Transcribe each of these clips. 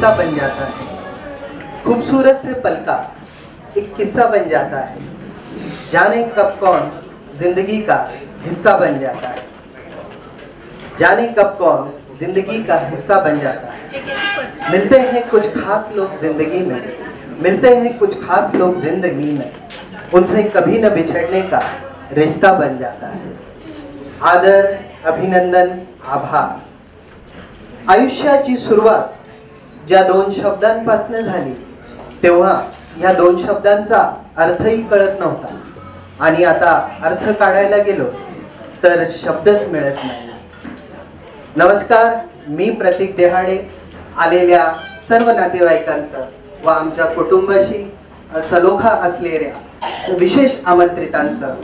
हिस्सा बन जाता है। खूबसूरत से पल का एक किस्सा बन जाता है। जाने कब कौन जिंदगी का हिस्सा बन जाता है। जाने कब कौन जिंदगी का हिस्सा बन जाता है। मिलते हैं कुछ खास लोग जिंदगी में, मिलते हैं कुछ खास लोग जिंदगी में, उनसे कभी न बिछड़ने का रिश्ता बन जाता है। आदर, अभिनंदन, आभार। आयुष्याची सुरुवात ज्या दोन शब्दांपासून झाली तेव्हा ह्या दोन शब्दांचा अर्थही कळत नव्हता, आणि आता अर्थ काढायला गेलो तर शब्दच मिळत नाही। नमस्कार, मी प्रतीक देहाडे आलेल्या सर्व नातेवाईकांचं व आमच्या कुटुंबाशी सलोखा असलेल्या विशेष आमंत्रितांचं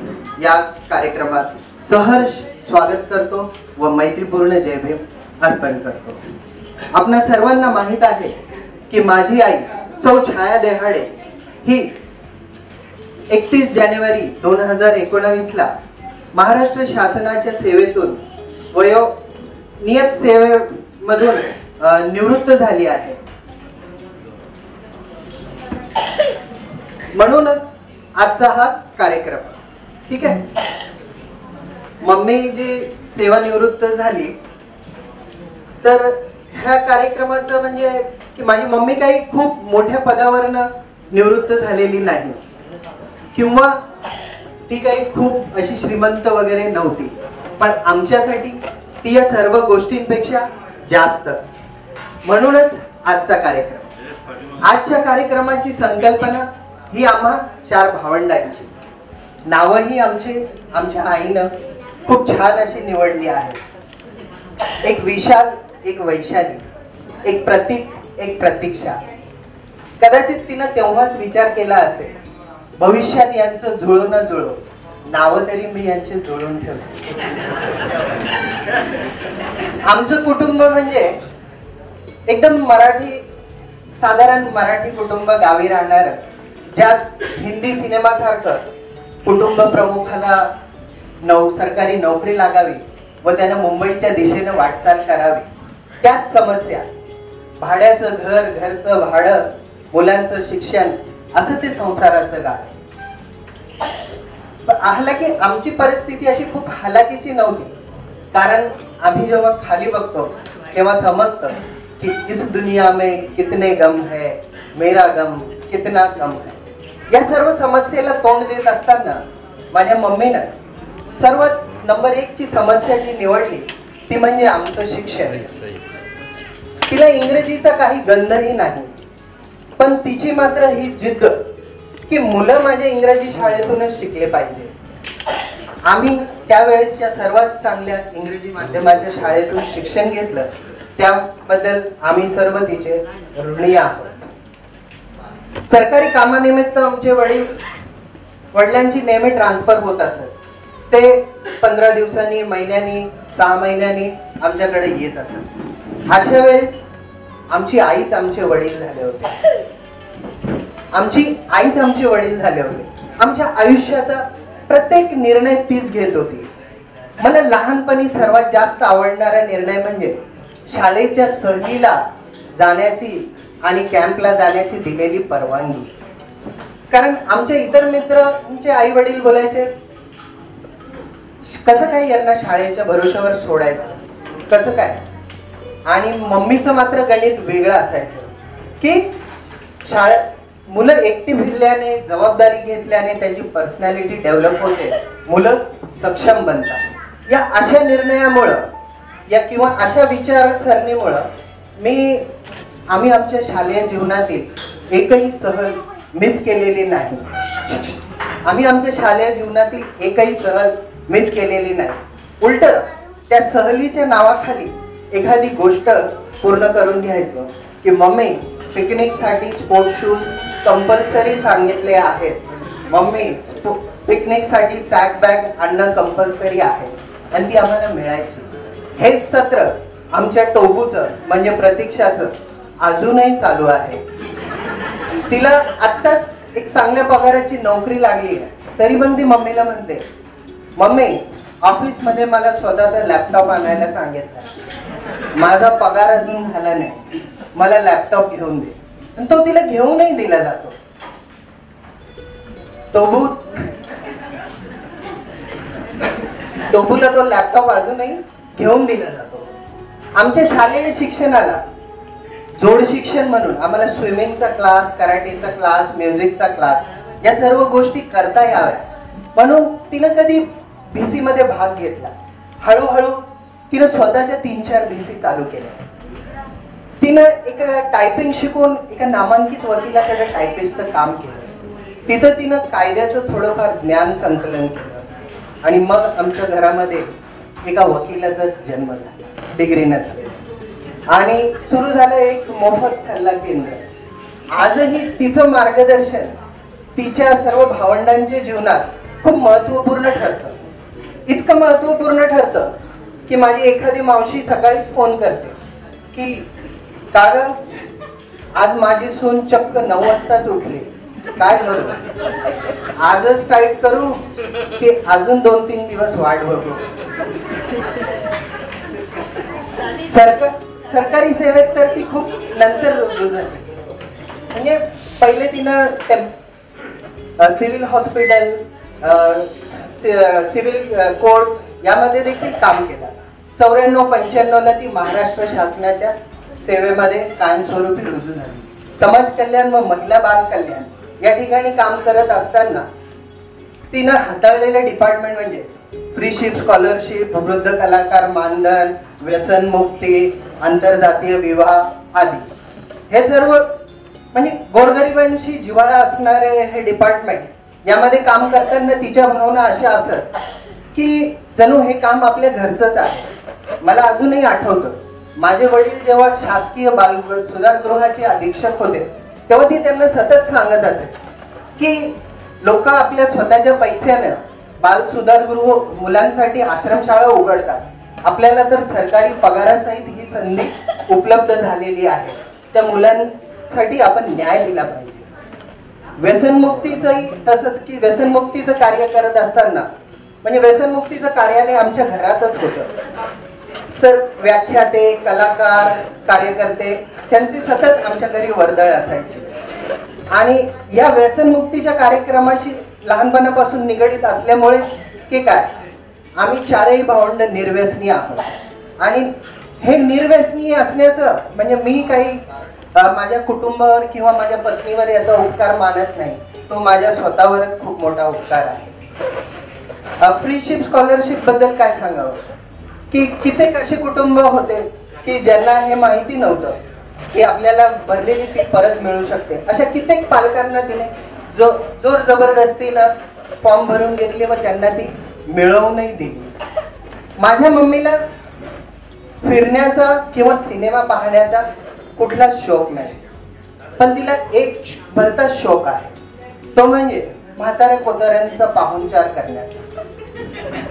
या कार्यक्रमात सहर्ष स्वागत करतो व मैत्रीपूर्ण जय भीम अर्पण करतो। आपणा सर्वांना माहित आहे की माझी आई सौ छाया देहाडे ही 31 जानेवारी 2019 ला महाराष्ट्र शासनाच्या सेवेतून नियत सेवेमधून निवृत्त झाली आहे। म्हणूनच आजचा हा कार्यक्रम ठीक आहे। मम्मी जी सेवानिवृत्त झाली तर ह्या कार्यक्रमाचं म्हणजे की माझी मम्मी काही खूप मोठ्या पदावरनं निवृत्त झालेली नाही किंवा ती काही खूप अशी श्रीमंत वगैरे नव्हती, पण आमच्यासाठी ती या सर्व गोष्टींपेक्षा जास्त। म्हणूनच आजचा कार्यक्रम, आजच्या कार्यक्रमाची संकल्पना ही आम्हा चार भावंडांची, नावही आमच्या आईनं खूप छान अशी निवडली आहे। एक विशाल, एक वैशाली, एक प्रतीक, एक प्रतीक्षा। कदाचित तिनं तेव्हाच विचार केला असेल भविष्यात यांचं जुळो न जुळो नाव तरी मी यांचे जुळवून ठेवले। आमचं कुटुंब म्हणजे एकदम मराठी, साधारण मराठी कुटुंब, गावी राहणार, ज्यात हिंदी सिनेमासारखं कुटुंब प्रमुखाला सरकारी नोकरी लागावी व त्यानं मुंबईच्या दिशेने वाटचाल करावी, त्याच समस्या, भाड्याचं घर, घरचं भाडं, मुलांचं शिक्षण, असं ते संसाराचं गाव। हालाकी आमची परिस्थिती अशी खूप हालाकीची नव्हती, कारण आम्ही जेव्हा खाली बघतो तेव्हा समजतं की इस दुनिया में कितने गम है, मेरा गम कितना कम है। या सर्व समस्येला तोंड देत असताना माझ्या मम्मीनं सर्वात नंबर 1 ची समस्या जी निवडली ती म्हणजे आमचं शिक्षण। तिला इंग्रजीचा काही गंधही नाही, पण तिची मात्र ही जिद्द की मुलं माझ्या इंग्रजी शाळेतूनच शिकले पाहिजे। आम्ही त्यावेळेसच्या सर्वात चांगल्या इंग्रजी माध्यमाच्या शाळेतून शिक्षण घेतलं, त्याबद्दल आम्ही सर्व तिचे ऋणी आहोत। सरकारी कामानिमित्त आमचे वडिलांची नेहमी ट्रान्सफर होत असत। ते 15 दिवसांनी, महिन्यांनी, 6 महिन्यांनी आमच्याकडे येत असत। अशा वेळेस आमची आईच आमचे वडील झाले होते। आमच्या आयुष्याचा प्रत्येक निर्णय तीच घेत होती। मला लहानपणी सर्वात जास्त आवडणारा निर्णय म्हणजे शाळेच्या सहलीला जाण्याची आणि कॅम्पला जाण्याची दिलेली परवानगी। कारण आमच्या इतर मित्रांचे आई वडील बोलायचे, कसं काय यांना शाळेच्या भरोश्यावर सोडायचं, कसं काय। आणि मम्मीचं मात्र गणित वेगळं असायचं की मुलं एकटी फिरल्याने, जबाबदारी घेतल्याने त्यांची पर्सनॅलिटी डेव्हलप होते, मुलं सक्षम बनतात। या अशा निर्णयामुळं किंवा अशा विचारसरणीमुळं आम्ही आमच्या शालेय जीवनातील एकही सहल मिस केलेली नाही। उलट त्या सहलीच्या नावाखाली एखादी गोष्ट पूर्ण करून घ्यायचं की मम्मी पिकनिकसाठी स्पोर्ट्स शूज कंपल्सरी सांगितले आहेत, मम्मी पिकनिकसाठी सॅक बॅग आणणं कंपल्सरी आहे, आणि ती आम्हाला मिळायची। हेच सत्र आमच्या टोबूचं म्हणजे प्रतीक्षाचं अजूनही चालू आहे। तिला आत्ताच एक चांगल्या पगाराची नोकरी लागली आहे, तरी पण ती मम्मीला म्हणते, मम्मी ऑफिस मध्ये मला स्वतःचा लॅपटॉप आणायला सांगितलं, माझा पगार अजून झाला नाही, मला लॅपटॉप घेऊन दे, आणि तो तिला घेऊनही दिला जातो. टोबूला तो लॅपटॉप अजूनही घेऊन दिला जातो. आमच्या शालेय शिक्षणाला जोड शिक्षण म्हणून आम्हाला स्विमिंगचा क्लास, कराटेचा क्लास, म्युझिकचा क्लास या सर्व गोष्टी करता याव्या म्हणून तिनं कधी BC मध्ये भाग घेतला. हळूहळू तिनं स्वतःच्या 3-4 BC चालू केल्या. तिनं एक टायपिंग शिकून एका नामांकित वकिलाकडे टायपिस्टचं काम केलं. तिथं तिनं कायद्याचं थोडंफार ज्ञान संकलन केलं आणि मग आमच्या घरामध्ये एका वकिलाचा जन्म झाला, डिग्री नसले, आणि सुरू झालं एक मोफत सल्ला केंद्र. आजही तिचं मार्गदर्शन तिच्या सर्व भावंडांच्या जीवनात खूप महत्वपूर्ण ठरतं. इतकं महत्वपूर्ण ठरतं की माझी एखादी मावशी सकाळीच फोन करते की का ग, आज माझी सून चक्क 9 वाजताच उठली, काय करू, आजच टाईट करू की अजून 2-3 दिवस वाट बघू. सरकारी सेवेत तर ती खूप नंतर रुजू झाली. म्हणजे पहिले तिनं सिव्हिल हॉस्पिटल, सिव्हिल कोर्ट यामध्ये देखील काम केलं. 94-95 ला ती महाराष्ट्र शासनाच्या सेवेमध्ये कायमस्वरूपी रुजू झाली. समाज कल्याण व महिला बाल कल्याण या ठिकाणी काम करत असताना तिनं हाताळलेले डिपार्टमेंट म्हणजे फ्रीशिप स्कॉलरशिप, वृद्ध कलाकार मानधन, व्यसनमुक्ती, आंतरजातीय विवाह आदी. हे सर्व म्हणजे गोरगरिबांशी जिव्हाळा असणारे हे डिपार्टमेंट यामध्ये काम करताना तिच्या भावना अशा असत की जणू हे काम आपल्या घरचंच आहे. मला अजूनही आठवतं, माझे वडील जेव्हा शासकीय बाल सुधारगृहाचे अधीक्षक होते तेव्हा ती त्यांना सतत सांगत असे की लोक आपल्या स्वतःच्या पैशाने बाल सुधारगृह, मुलांसाठी आश्रमशाळा उघडतात. आपल्याला तर सरकारी पगारासहित ही संधी उपलब्ध झालेली आहे, त्या मुलांसाठी आपण न्याय दिला पाहिजे. व्यसनमुक्तीचंही तसंच की व्यसनमुक्तीचं कार्य करत असताना म्हणजे व्यसनमुक्तीचं कार्यालय आमच्या घरातच होतं. व्याख्याते, कलाकार, कार्यकर्ते त्यांची सतत आमच्या घरी वर्दळ असायची. आणि या व्यसनमुक्तीच्या कार्यक्रमाशी लहानपणापासून निगडीत असल्यामुळे की काय, आम्ही 4ही भावंड निर्व्यसनी आहोत. आणि हे निर्व्यसनी असण्याचं म्हणजे मी काही माझ्या कुटुंबावर किंवा माझ्या पत्नीवर याचा उपकार मानत नाही, तो माझ्या स्वतःवरच खूप मोठा उपकार आहे. फ्रीशिप स्कॉलरशिप बद्दल काय सांगावं की कित्येक असे कुटुंब होते की ज्यांना हे माहिती नव्हतं की आपल्याला भरलेली फी परत मिळू शकते. अशा कित्येक पालकांना तिने जोर जबरदस्तीनं फॉर्म भरून घेतले व त्यांना ती मिळवूनही दिली. माझ्या मम्मीला फिरण्याचा किंवा सिनेमा पाहण्याचा कुठलाच शौक नाही, पण तिला एक भलताच शौक आहे, तो म्हणजे म्हाताऱ्या कोताऱ्यांचा पाहुणचार करण्याचा.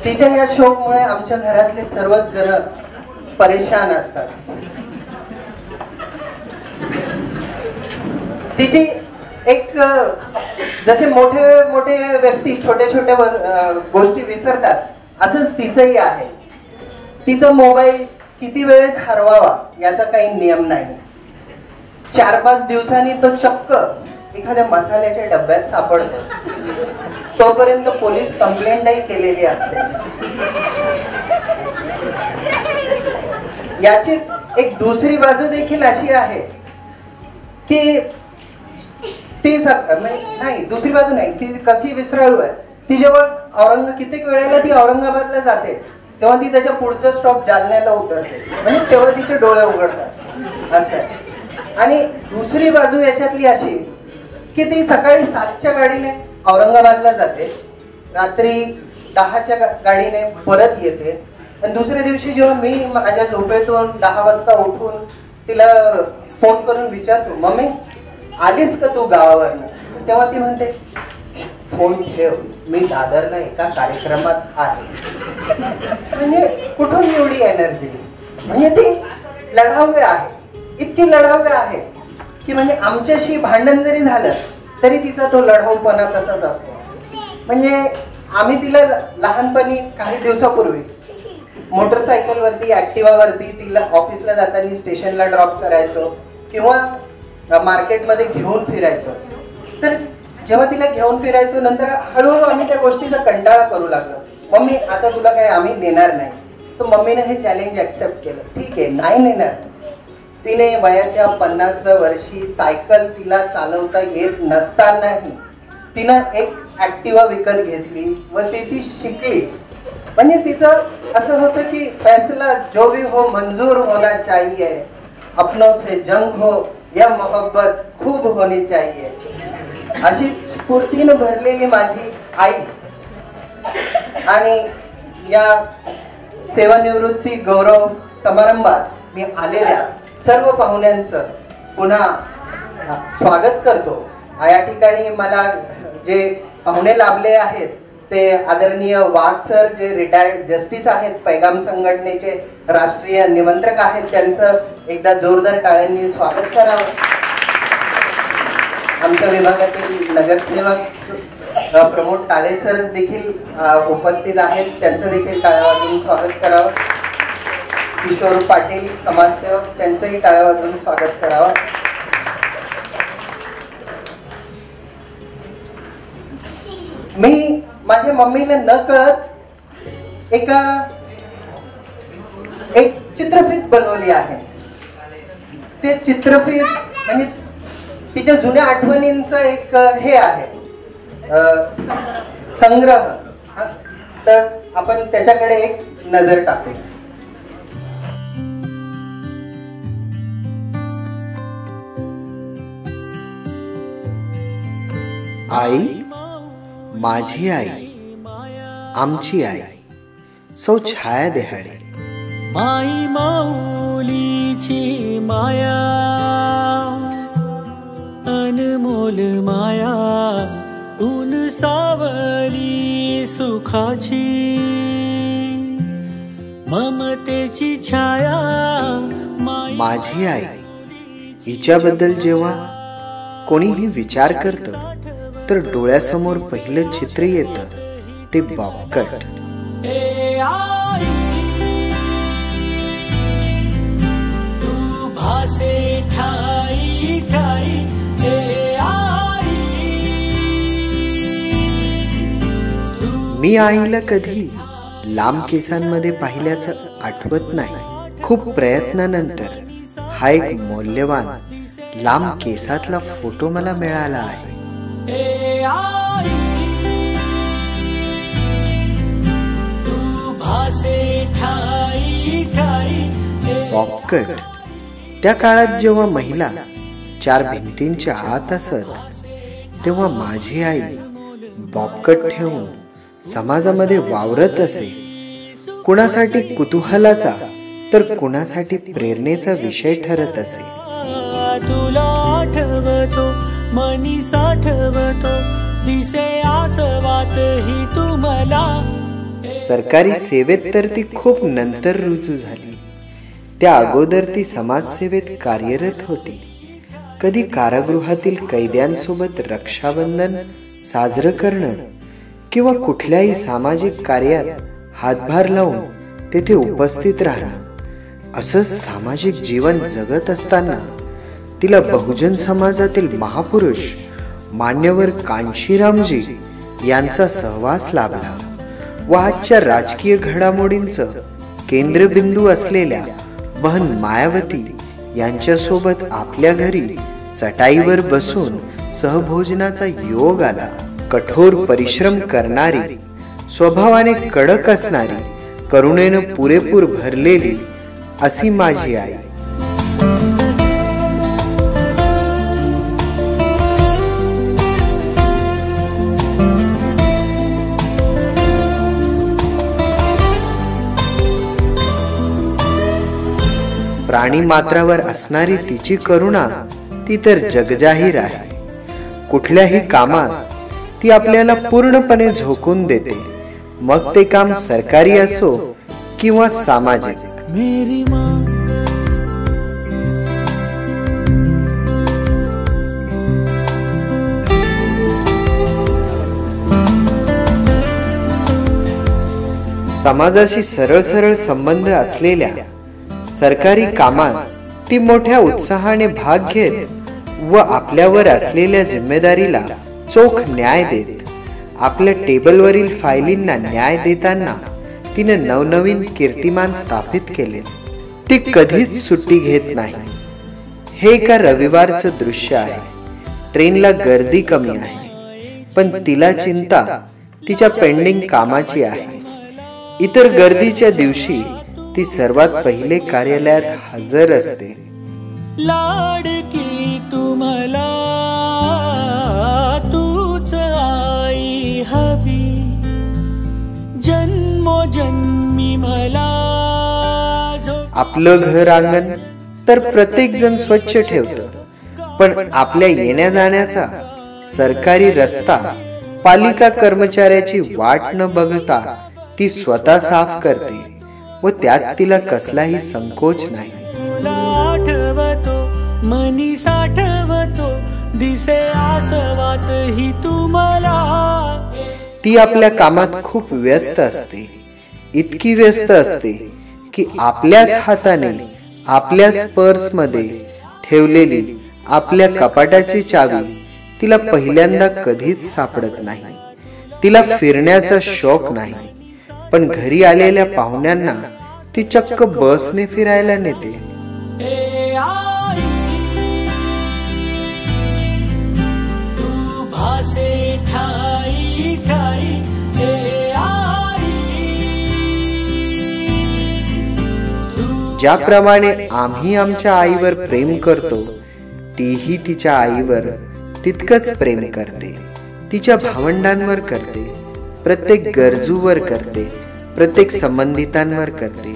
तिच्या या शौकमुळे आमच्या घरातले सर्वच जण परेशान असतात. तिची एक जसे मोठे मोठे व्यक्ती छोट्या छोट्या गोष्टी विसरतात असंच तिचंही आहे. तिचा मोबाईल किती वेळेस हरवावा याचा काही नियम नाही. 4-5 दिवसांनी तो चक्क एखाद्या मसाल्याच्या डब्यात सापडतो, तोपर्यंत पोलीस कंप्लेंटही केलेली असते. याचीच एक दुसरी बाजू देखील अशी आहे की ती नाही, दुसरी बाजू नाही, ती कशी विसराळू आहे. ती जेव्हा कित्येक वेळेला ती औरंगाबादला जाते तेव्हा ती त्याच्या पुढचा स्टॉप जालन्याला उतरते, म्हणजे तेव्हा तिचे डोळे उघडतात असं आहे. आणि दुसरी बाजू याच्यातली अशी की ती सकाळी 7च्या गाडीने औरंगाबादला जाते, रात्री 10च्या गाडीने परत येते, आणि दुसऱ्या दिवशी जेव्हा मी माझ्या झोपेतून 10 वाजता उठून तिला फोन करून विचारतो, मम्मी आलीस का तू गावावरनं, तेव्हा ती म्हणते फोन ठेव, मी दादरला एका कार्यक्रमात आहे. म्हणजे कुठून एवढी एनर्जी, म्हणजे ती लढावू आहे, इतकी लढावू आहे की म्हणजे आमच्याशी भांडण जरी झालं तरी तिचा तो लढाऊपणा तसाच असतो. म्हणजे आम्ही तिला लहानपणी काही दिवसापूर्वी मोटरसायकलवरती, ऍक्टिवावरती तिला ऑफिसला जाताना स्टेशनला ड्रॉप करायचो. किंवा मार्केटमध्ये घेऊन फिरायचो. तर जेव्हा तिला घेऊन फिरायचो नंतर हळूहळू आम्ही त्या गोष्टीचा कंटाळा करू लागलो. मम्मी आता तुला काय आम्ही देणार नाही. तर मम्मीने हे चॅलेंज ॲक्सेप्ट केलं. ठीक आहे, नाही नेणार. तिने वयाच्या 50व्या वर्षी सायकल तिला चालवता येत नसतानाही तिनं एक ॲक्टिवा विकत घेतली व ती शिकली. म्हणजे तिचं असं होतं की फैसला जो भी हो मंजूर होना चाहिए, अपनों से जंग हो या मोहब्बत खूब होनी चाहिए. अशी स्फूर्तीनं भरलेली माझी आई. आणि या सेवानिवृत्ती गौरव समारंभात मी आलेल्या सर्व पाहुण्यांचं पुन्हा स्वागत करतो. या ठिकाणी मला जे पाहुणे लाभले आहेत ते आदरणीय वाघ सर, जे रिटायर्ड जस्टिस आहेत, पैगाम संघटनेचे राष्ट्रीय निमंत्रक आहेत, त्यांचं एकदा जोरदार टाळ्यांनी स्वागत करावं. आमच्या विभागातील नगरसेवक प्रमोद टाळे सर देखील उपस्थित आहेत, त्यांचं देखील टाळ्या वाजवून स्वागत करावं. किशोर पाटील समाजसेवक, त्यांचंही टाळ्या वाजवून स्वागत करावं. मी माझ्या मम्मीला न कळत एक चित्रफित बनवली आहे. ते चित्रफित म्हणजे तिच्या जुन्या आठवणींचा एक हे आहे, संग्रह. तर आपण त्याच्याकडे एक नजर टाकू. आई, माझी आई, आमची आई, सौ छाया देहाडे. माई माऊलीची माया, अनमोल माया, ऊन सावली सुखाची, ममतेची छाया. माझी आई, हिच्याबद्दल जेव्हा कोणीही विचार करतं तर डोळ्यासमोर पहिलं चित्र येतं ते बॉबकट. तू भासे ठाई ठाई, मी आईला कधी लांब केसांमध्ये पाहिल्याचं आठवत नाही. खूप प्रयत्नानंतर हा एक मौल्यवान लांब केसातला फोटो मला मिळाला आहे. बॉबकट त्या काळात जेव्हा महिला 4 भिंतींच्या आत असत तेव्हा माझी आई बॉबकट ठेवून समाजामध्ये वावरत असे. कुणासाठी कुतूहलाचा तर कुणासाठी प्रेरणेचा विषय ठरत असे. तुला आठवतो, मनी साठवतो, दिसे आसवात ही तुम्हाला. सरकारी सेवेत तर ती खूप नंतर रुजू झाली. त्या अगोदर ती समाजसेवेत कार्यरत होती. कधी कारागृहातील कैद्यांसोबत रक्षाबंधन साजरं करणं किंवा कुठल्याही सामाजिक कार्यात हातभार लावून तेथे उपस्थित राहणं असं सामाजिक जीवन जगत असताना तिला बहुजन समाजातील महापुरुष मान्यवर कांशीरामजी यांचा सहवास लाभला व आजच्या राजकीय घडामोडींचं केंद्रबिंदू असलेल्या बहन मायावती यांच्यासोबत आपल्या घरी चटाईवर बसून सहभोजनाचा योग आला. कठोर परिश्रम करणारी, स्वभावाने कडक असणारी, करुणेनं पुरेपूर भरलेली अशी माझी आई. प्राणी मात्रावर असणारी तिची करुणा ती तर जगजाहीर आहे. कुठल्याही कामात ती आपल्याला पूर्णपणे झोकून देते, मग ते काम सरकारी असो किंवा सामाजिक. मेरी माँ समाजाशी सरळ सरळ संबंध असलेल्या सरकारी कामात ती मोठ्या उत्साहाने भाग घेत व आपल्यावर असलेल्या जिम्मेदारीला चोख न्याय देत, आपल्या टेबलवरील फायलींना न्याय देताना तिने नवनवीन कीर्तिमान स्थापित केले. ती कधीच सुट्टी घेत नाही. हे एका रविवारचं दृश्य आहे. ट्रेनला गर्दी कमी आहे, पण तिला चिंता तिच्या पेंडिंग कामाची आहे. इतर गर्दीच्या दिवशी ती सर्वात पहिले कार्यालयात हजर असते. लाडकी तुम्हाला तूच आई हवी, जन्मोजन्मी मला. आपलं घर अंगण तर प्रत्येक जण स्वच्छ ठेवतं, पण आपल्या येण्या जाण्याचा सरकारी रस्ता पालिका कर्मचाऱ्याची वाट न बघता ती स्वतः साफ करते व त्यात तिला कसलाही संकोच नाही. आठवतो मनी साठवतो दिसे आसवात ही तुम्हाला. ती आपल्या कामात खूप व्यस्त असते. इतकी व्यस्त असते की आपल्याच हाताने आपल्याच पर्समध्ये ठेवलेली आपल्या कपाटाची चावी तिला पहिल्यांदा कधीच सापडत नाही. तिला फिरण्याचा शौक नाही, पण घरी आलेल्या पाहुण्यांना ती चक्क बसने फिरायला नेते. तू भासे ठाई ठाई ज्याप्रमाणे आम्ही आमच्या आईवर प्रेम करतो, तीही तिच्या आईवर तितकंच प्रेम करते. तिच्या भावंडांवर करते, प्रत्येक गरजूवर करते, प्रत्येक संबंधितांवर करते.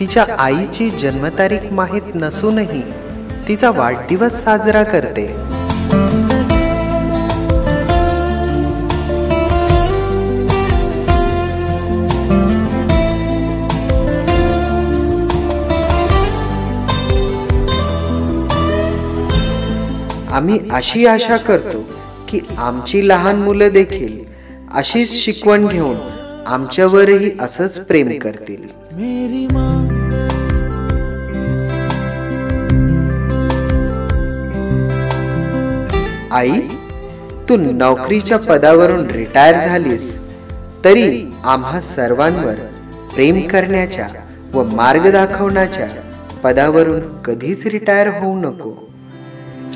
तिच्या आईची जन्मतारीख माहीत नसूनही तिचा वाढदिवस साजरा करते. आम्ही अशी आशा करतो की आमची लहान मुलं देखील अशीच शिकवण घेऊन आमच्यावरही असंच प्रेम करतील. मेरी माँ आई, तू नोकरीच्या पदावरून रिटायर झालीस तरी आम्हा सर्वांवर प्रेम करण्याच्या व मार्ग दाखवण्याच्या पदावरून कधीच रिटायर होऊ नको.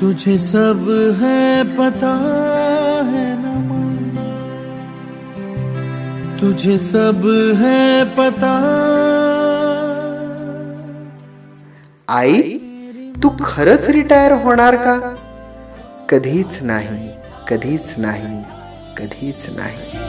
तुझे सब है पता है ना माँ, तुझे सब है पता. आई, तू खरंच रिटायर होणार का? कधीच नाही, कधीच नाही, कधीच नाही.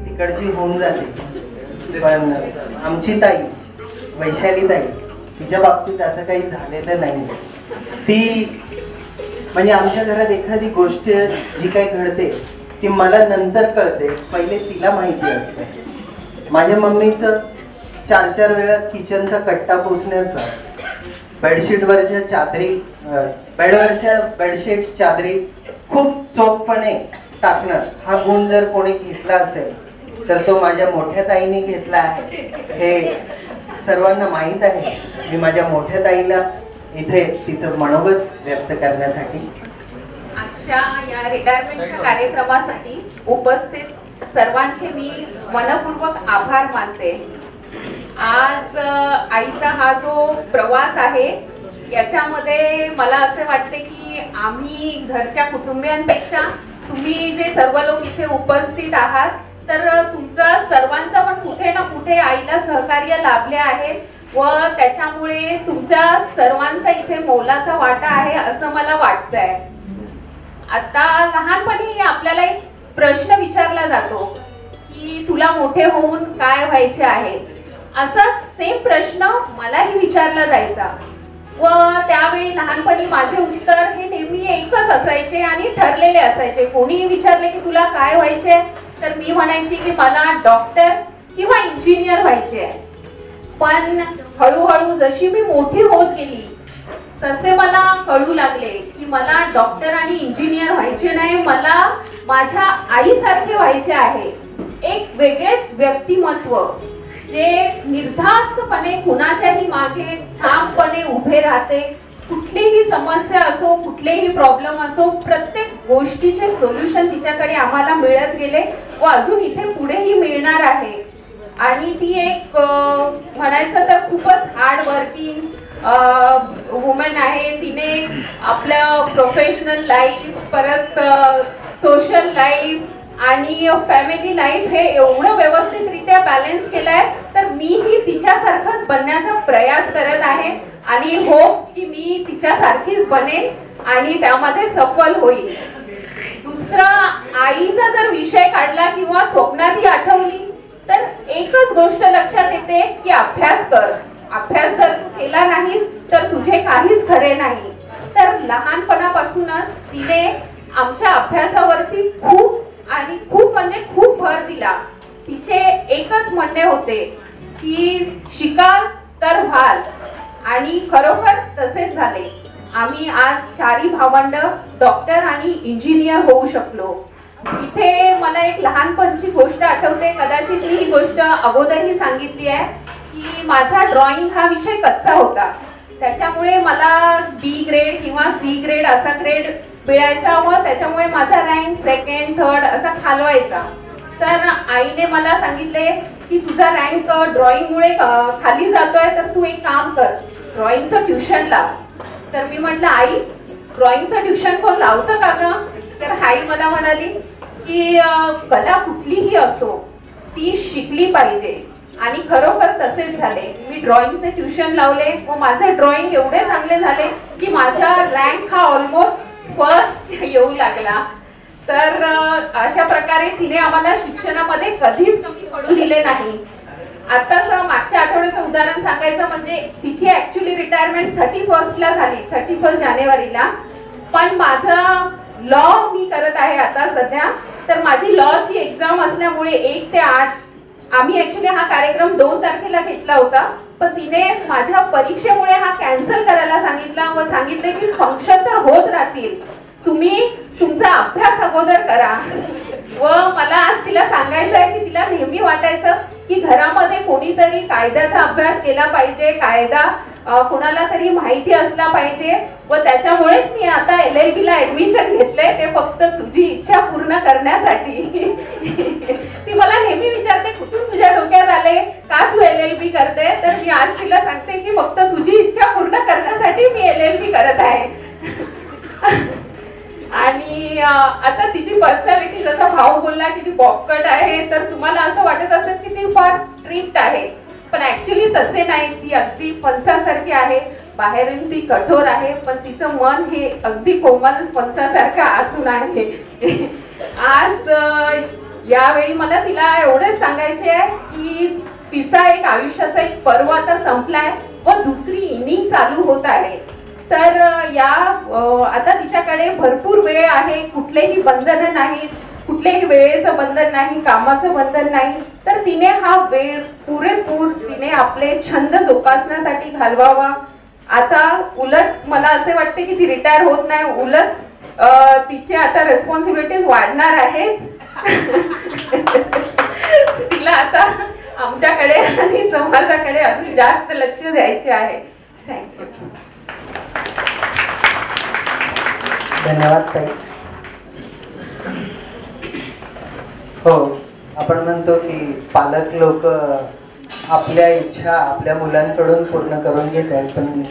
तिकडची होऊन जाते, पण आमची ताई वैशाली ताई तिच्या बाबतीत असं काही झालेलं नाही. ती म्हणजे आमच्या घरात एखादी गोष्ट जी काही घडते ती मला नंतर कळते, पहिले तिला माहिती असते. माझ्या मम्मीचं 4-4 वेळा किचनचा कट्टा पुसण्याचा, बेडशीटवरच्या चादरी, बेडवरच्या बेडशीट चादरी खूप चोखपणे टाकणं हा गुण जर कोणी घेतला असेल तर तो माझ्या मोठ्या ताईने घेतला आहे. हे सर्वांना माहीत आहे. मी माझ्या मोठ्या ताईला इथे तिचं मनोगत व्यक्त करण्यासाठी आजच्या या रिटायरमेंटच्या कार्यक्रमासाठी उपस्थित सर्वांचे मी मनपूर्वक आभार मानते. आज आईचा हा जो प्रवास आहे याच्यामध्ये मला असे वाटते की आम्ही घरच्या कुटुंबियांपेक्षा तुम्ही जे सर्व लोक इथे उपस्थित आहात तर तुमचं सर्वांचं पण कुठे ना कुठे आईला सहकार्य लाभले आहे व त्याच्यामुळे तुमच्या सर्वांचा इथे मोलाचा वाटा आहे असं मला वाटतंय. आता लहानपणी आपल्याला एक प्रश्न विचारला जातो की तुला मोठे होऊन काय व्हायचे आहे, असा सेम प्रश्न मलाही विचारला जायचा व त्यावेळी लहानपणी माझे उत्तर हे नेहमी एकच असायचे आणि ठरलेले असायचे. कोणीही विचारले की तुला काय व्हायचे तर मी म्हणायची की मला डॉक्टर किंवा इंजिनियर व्हायचे आहे. पण हळूहळू जशी मी मोठी होत गेली तसे मला कळू लागले की मला डॉक्टर आणि इंजिनियर व्हायचे नाही, मला माझ्या आईसारखे व्हायचे आहे. एक वेगळेच व्यक्तिमत्व जे निर्धास्तपणे कुणाच्याही मागे ठामपणे उभे राहते. कुठलीही समस्या असो, कुठलेही प्रॉब्लेम असो, प्रत्येक गोष्टीचे सोल्युशन तिच्याकडे आम्हाला मिळत गेले व अजून इथे पुढेही मिळणार आहे. आणि ती एक म्हणायचं तर खूपच हार्ड वर्किंग वुमन आहे. तिने आपलं प्रोफेशनल लाईफ, परत सोशल लाईफ आणि फॅमिली लाईफ हे एवढं व्यवस्थितरित्या बॅलन्स केलंय. तर मीही तिच्यासारखंच बनण्याचा प्रयास करत आहे आणि होप की मी तिच्यासारखीच बनेन आणि त्यामध्ये सफल होईल. दुसरा, आईचा जर विषय काढला किंवा स्वप्नातही आठवली तर एकच गोष्ट लक्षात येते की अभ्यास कर. अभ्यास जर तू केला नाहीस तर तुझे काहीच खरे नाही. तर लहानपणापासूनच तिने आमच्या अभ्यासावरती खूप म्हणजे खूप भर दिला. तिचे एकच म्हणणे होते की शिकाल तर व्हाल, आणि खरोखर तसेच झाले. आम्ही आज 4 भावंड डॉक्टर आणि इंजिनियर होऊ शकलो. इथे मला एक लहानपणची गोष्ट आठवते, कदाचित मी ही गोष्ट अगोदरही सांगितली आहे की माझा ड्रॉइंग हा विषय कच्चा होता. त्याच्यामुळे मला बी ग्रेड किंवा सी ग्रेड असा ग्रेड मिळायचा व त्याच्यामुळे माझा रँक सेकंड थर्ड असा खालवायचा. तर आईने मला सांगितले की तुझा रँक ड्रॉइंगमुळे खाली जातोय, तर तू एक काम कर, ड्रॉइंगचं ट्युशन लाव. तर मी म्हटलं आई, ड्रॉइंगचं ट्युशन कोण लावतं का ग? तर आई मला म्हणाली की कला कुठलीही असो ती शिकली पाहिजे. आणि खरोखर तसेच झाले. मी ड्रॉइंगचे ट्युशन लावले व माझे ड्रॉइंग एवढे चांगले झाले की माझा रँक हा ऑलमोस्ट फर्स्ट येऊ लागला. तर अशा प्रकारे तिने आम्हाला शिक्षणामध्ये कधीच कमी पडू दिले नाही. आताच मागच्या आठवड्याचं उदाहरण सांगायचं म्हणजे तिची ऍक्च्युली रिटायरमेंट 31ला झाली, 31 जानेवारीला. पण माझं लॉ मी करत आहे आता सध्या. तर माझी लॉची एक्झाम असल्यामुळे 1 ते 8 आम्ही ऍक्च्युली हा कार्यक्रम 2 तारखेला घेतला होता, पण तिने माझ्या परीक्षेमुळे हा कॅन्सल करायला सांगितला व सांगितले की फंक्शन तर होत राहतील, तुम्ही तुमचा अभ्यास अगोदर करा. व मला आज तिला सांगायचं आहे की तिला नेहमी वाटायचं की घरामध्ये कोणीतरी कायद्याचा अभ्यास केला पाहिजे, कायदा कुणाला तरी माहिती असला पाहिजे. व त्याच्यामुळेच मी आता LLB ला ऍडमिशन घेतलंय, ते फक्त तुझी इच्छा पूर्ण करण्यासाठी. ती मला नेहमी विचारते कुठून तुझ्या डोक्यात आले, का तू LLB करते? तर मी आज तिला सांगते की फक्त तुझी इच्छा पूर्ण करण्यासाठी मी LLB करत आहे. आणि आता तिची पर्सनॅलिटी, जसा भाऊ बोलला की ती बॉबकट आहे, तर तुम्हाला असं वाटत असेल की ती फार स्ट्रिक्ट आहे, पण ऍक्च्युली तसे नाही. ती अगदी फणसासारखी आहे. बाहेरून ती कठोर आहे, पण तिचं मन हे अगदी कोमल फणसासारखं आतून आहे. आज यावेळी मला तिला एवढेच सांगायचे आहे की तिचा एक आयुष्याचा एक पर्व आता संपलाय व दुसरी इनिंग चालू होत आहे. तर आता तिच्याकडे भरपूर वेळ आहे, कुठलेही बंधन नाही, कुठलेही वेळेचं बंधन नाही, कामाचं बंधन नाही. तर तिने हा वेळ पुरेपूर तिने आपले छंद जोपासण्यासाठी घालवावा. आता उलट मला असे वाटते की ती रिटायर होत नाही, उलट तिचे आता रेस्पॉन्सिबिलिटीज वाढणार आहेत. तिला आता आमच्याकडे आणि समाजाकडे अजून जास्त लक्ष द्यायचे आहे. थँक्यू. धन्यवाद ताई. हो, आपण म्हणतो की पालक लोक आपल्या इच्छा आपल्या मुलांकडून पूर्ण करून घेत आहेत, पण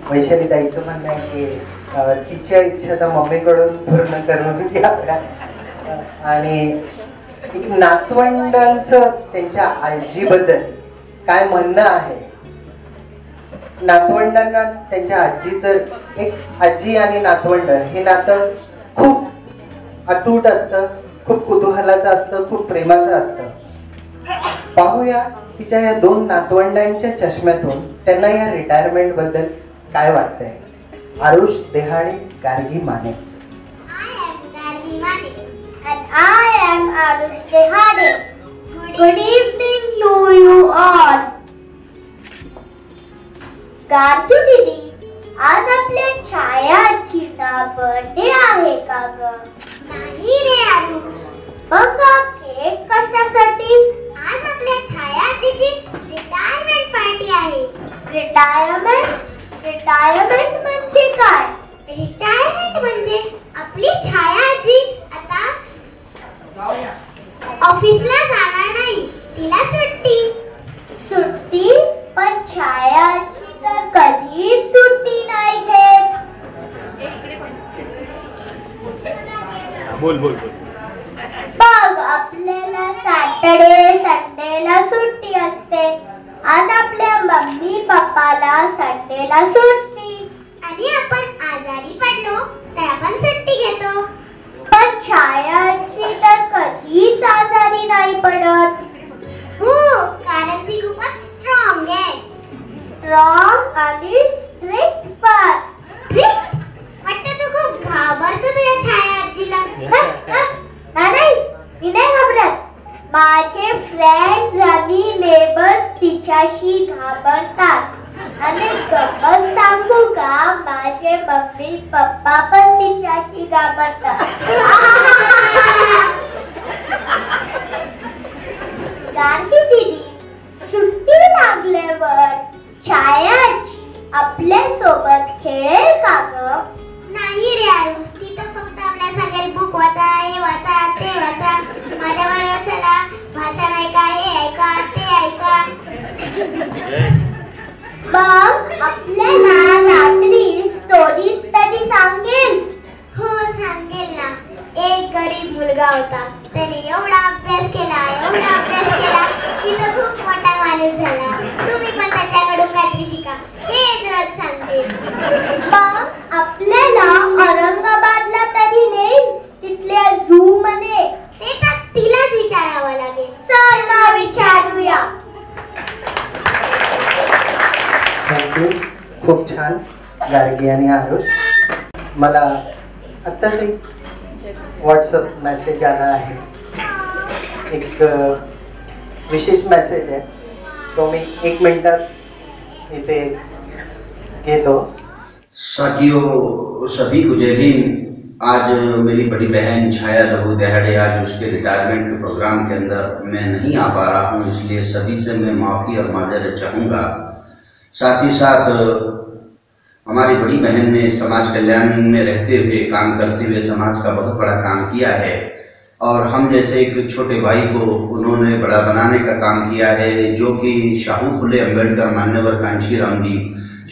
वैशाली ताईचं म्हणणं आहे की तिच्या इच्छा तर मम्मीकडून पूर्ण करून घ्याव्या. आणि एक नातवंडांचं त्यांच्या आजीबद्दल काय म्हणणं आहे. नातवंडांना त्यांच्या आजीचं, एक आजी आणि नातवंड हे नातं खूप अतूट असतं, खूप कुतूहलाचं असतं, खूप प्रेमाचं असतं. पाहूया तिच्या या 2 नातवंडांच्या चष्म्यातून त्यांना या रिटायरमेंट बद्दल काय वाटतंय. Aarush देहाळे, Gargi Mane. I am Arush Dehade. Good evening to you all. Gargi दीदी, आज आपल्या छाया आजीचा बर्थडे आहे का ग? नाही रे आरू, आईची रिटायरमेंट पार्टी आहे. रिटायरमेंट म्हणजे काय? रिटायरमेंट म्हणजे आपली छाया आजी आता ऑफिसला जाणार नाही, तिला सुट्टी. पण छाया आजी तर कधीच सुट्टी नाही घेत. बोल. बघ, आपल्याला सॅटर्डे संडेला सुट्टी असते आणि आपल्या मम्मी पप्पाला संडेला सुट्टी. आणि आपण आजारी पडलो तर आपण सुट्टी घेतो. पण छायाची तर कधीच आजारी नाही पडत. हो, कारण ती खूपच स्ट्रॉंग आहे. स्ट्रॉंग आणि स्ट्रिक्ट पण. स्ट्रिक्ट वाटतं तू खूप घाबरतो तुझ्या छाया आजीला. नाही, मी नाही घाबरत. माझे फ्रेंड्स आणि नेबर्स तिच्याशी घाबरतात. आणि गप्पा सांगू का, माझे मम्मी पप्पा पण तिच्याशी घाबरतात. गांधी दीदी, सुट्टी लागल्यावर छायाची आपल्या सोबत खेळेल का ग? नाही रे आरुष, ती तर फक्त आपल्या सांगेल बुक वाचा, हे वाचा, ते वाचा, माझ्याबरोबर चला, भाषण ऐका, हे ऐका, ते ऐका. मग आपल्याला रात्री स्टोरीज तरी सांगेल? हो, सांगेल ना. एक गरीब मुलगा होता, त्याने एवढा अभ्यास केला की तो खूप मोठा माणूस झाला. तुम्ही पण त्याच्याकडून काहीतरी शिका, हे रोज सांगते. मग आपल्याला औरंगाबादला तरी नेईल, तिथल्या झू मध्ये. ते तर तिलाच विचारावं लागेल. चल ना विचारूया. थँक्यू. खूप छान गार्गी आणि आरुष. मला आत्ताच एक व्हॉट्सअप मेसेज आला आहे. एक विशेष मेसेज आहे, तो मी 1 मिनिटात इथे घेतो. साथियों, सभी को जय भीम. आज मेरी बड़ी बहन छाया लहू दहाड़े आज उसके रिटायरमेंट के प्रोग्राम के अंदर मैं नहीं आ पा रहा हूँ, इसलिए सभी से मैं माफ़ी और माजरत चाहूँगा. साथ ही साथ हमारी बड़ी बहन ने समाज कल्याण में रहते हुए काम करते हुए समाज का बहुत बड़ा काम किया है और हम जैसे एक छोटे भाई को उन्होंने बड़ा बनाने का काम किया है, जो कि शाहू फुले अम्बेडकर, मान्यवर कांशीराम जी,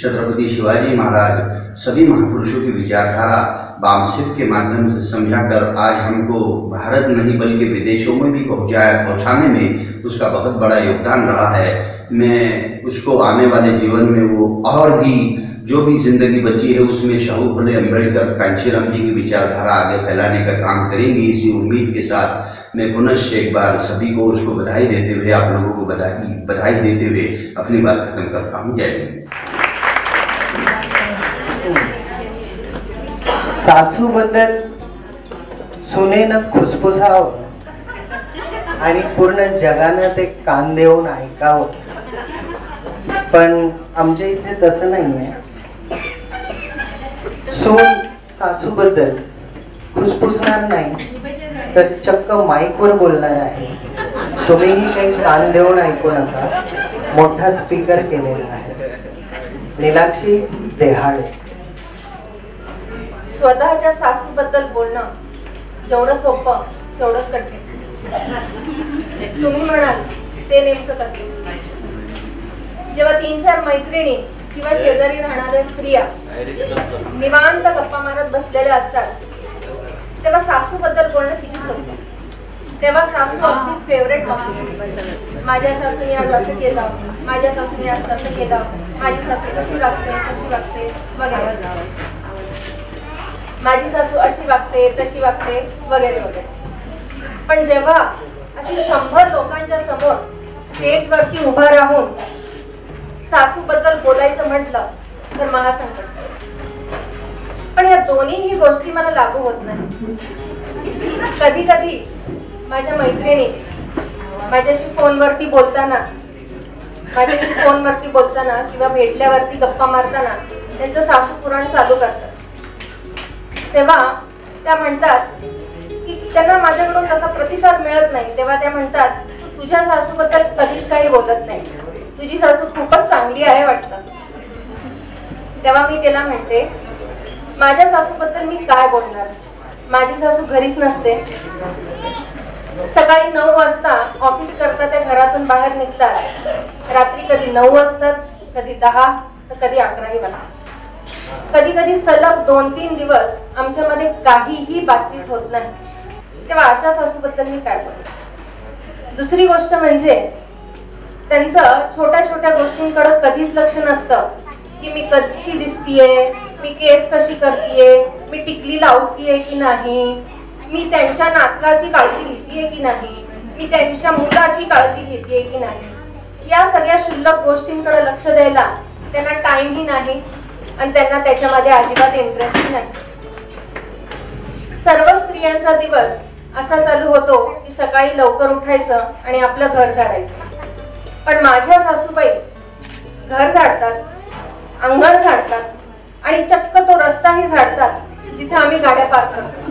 छत्रपति शिवाजी महाराज, सभी महापुरुषों की विचारधारा बामसिक के माध्यम से समझाकर आज हमको भारत नहीं बल्कि विदेशों में भी पहुंचाने में उसका बहुत बड़ा योगदान रहा है. मैं उसको आने वाले जीवन में वो और भी जो भी जिंदगी बची है उसमें शाहू फुले अम्बेडकर, कांशीराम जी की विचारधारा आगे फैलाने का काम करेंगी. इसी उम्मीद के साथ मैं पुनः एक बार सभी को उसको बधाई देते हुए, आप लोगों को बधाई देते हुए अपनी बात खत्म करता हूँ. जय हिंद. सासूबद्दल सुनेनं खुसफुसावं आणि पूर्ण जगानं ते कान देऊन ऐकावं, पण आमच्या इथे तसं नाहीये. सून सासूबद्दल खुसफुसणार नाही तर चक्क माईकवर बोलणार आहे. तुम्हीही काही कान देऊन ऐकू नका, मोठा स्पीकर केलेला आहे. नीलाक्षी देहाडे. स्वतःच्या सासूबद्दल बोलणं जेवढं सोपं तेवढंच कठीण. तुम्ही म्हणाल ते नेमकं कसं? जेव्हा 3-4 मैत्रिणी किंवा शेजारी राहणाऱ्या स्त्रिया निवांत गप्पा मारत बसलेल्या असतात, तेव्हा सासूबद्दल बोलणं किती सोपं. तेव्हा सासू अगदी फेवरेट असते. माझ्या सासूने आज असं केलं, माझ्या सासूने आज तसं केलं, माझी सासू कशी वागते वगैरे, माझी सासू अशी वागते तशी वागते वगैरे वगैरे. पण जेव्हा अशी 100 लोकांच्या समोर स्टेजवरती उभा राहून सासूबद्दल बोलायचं म्हटलं तर महासंकट. पण या दोन्हीही गोष्टी मला लागू होत नाही. कधी कधी माझ्या मैत्रिणी माझ्याशी फोनवरती बोलताना किंवा भेटल्यावरती गप्पा मारताना त्यांचं सासू पुराण चालू करतात. तेव्हा त्या म्हणतात की त्यांना माझ्याकडून तसा प्रतिसाद मिळत नाही. तेव्हा त्या म्हणतात, तुझ्या सासूबद्दल कधीच काही बोलत नाही, तुझी सासू खूपच चांगली आहे वाटतं. तेव्हा मी तिला म्हणते, माझ्या सासूबद्दल मी काय बोलणार, माझी सासू घरीच नसते. सकाळी 9 वाजता ऑफिस करता त्या घरातून बाहेर निघतात, रात्री कधी 9 वाजतात, कधी 10, तर कधी 11ही वाजतात. कधी कधी सलग 2-3 दिवस आमच्यामध्ये काहीही बातचीत होत नाही. तेव्हा अशा सासूबद्दल मी काय बोलते. दुसरी गोष्ट म्हणजे त्यांचं छोट्या छोट्या गोष्टींकडे कधीच लक्ष नसतं, की मी कशी दिसतीये, मी केस कशी करतीये, मी टिकली लावतीये की नाही, मी त्यांच्या नातवाची काळजी घेतीये की नाही, मी त्यांच्या मुलाची काळजी घेतीये की नाही. या सगळ्या क्षुल्लक गोष्टींकडे लक्ष द्यायला त्यांना टाइमही नाही आणि त्यांना त्याच्यामध्ये अजिबात इंटरेस्टही नाही. सर्व स्त्रियांचा दिवस असा चालू होतो की सकाळी लवकर उठायचं आणि आपलं घर झाडायचं. पण माझ्या सासूबाई घर झाडतात, अंगण झाडतात आणि चक्क तो रस्ताही झाडतात जिथे आम्ही गाड्या पार्क करतो.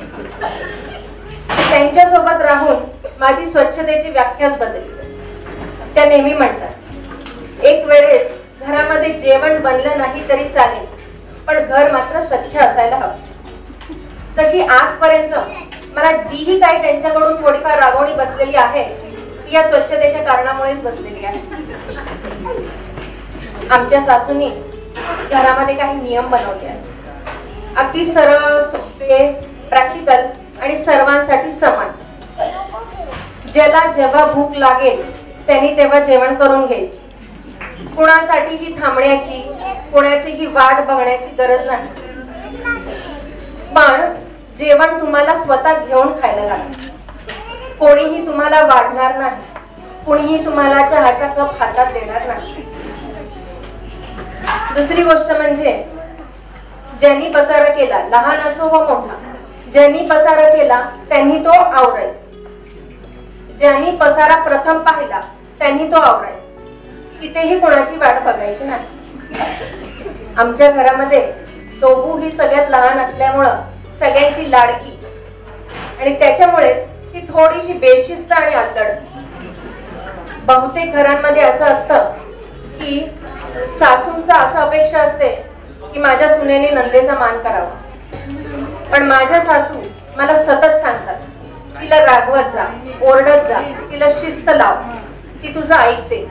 त्यांच्यासोबत राहून माझी स्वच्छतेची व्याख्याच बदलली. त्या नेहमी म्हणतात, एक वेळेस घरामध्ये जेवण बनलं नाही तरी चालेल, पण घर मात्र स्वच्छ असायला हवं. तशी आजपर्यंत मला जीही काही त्यांच्याकडून थोडीफार रागवणी बसलेली आहे ती या स्वच्छतेच्या कारणामुळेच बसलेली आहे. आमच्या सासूनी घरामध्ये काही नियम बनवले आहेत, अगदी सरळ, सोपे, प्रॅक्टिकल आणि सर्वांसाठी समान. ज्याला जेव्हा भूक लागेल त्यांनी तेव्हा जेवण करून घ्यायची. कुणासाठीही थांबण्याची, कोणाचीही वाट बघण्याची गरज नाही. पण जेवण तुम्हाला स्वतः घेऊन खायला लागेल. कोणीही तुम्हाला वाढणार नाही, कोणीही तुम्हाला चहाचा कप हातात देणार नाही. दुसरी गोष्ट म्हणजे ज्यांनी पसारा केला, लहान असो व मोठा, ज्यांनी पसारा केला त्यांनी तो आवरायचा. ज्यांनी पसारा प्रथम पाहिला त्यांनी तो आवरायचा. तिथेही कोणाची वाट बघायची नाही. आमच्या घरामध्ये टोबू ही सगळ्यात लहान असल्यामुळं सगळ्यांची लाडकी आणि त्याच्यामुळेच ती थोडीशी बेशिस्त आणि अल्लड. बहुतेक घरांमध्ये असं असतं की सासूंचा असं अपेक्षा असते की माझ्या सुनेने नंदेचा मान करावा, पण माझ्या सासू मला सतत सांगतात, तिला रागवत जा, ओरडत जा, तिला शिस्त लाव, ती तुझं ऐकते.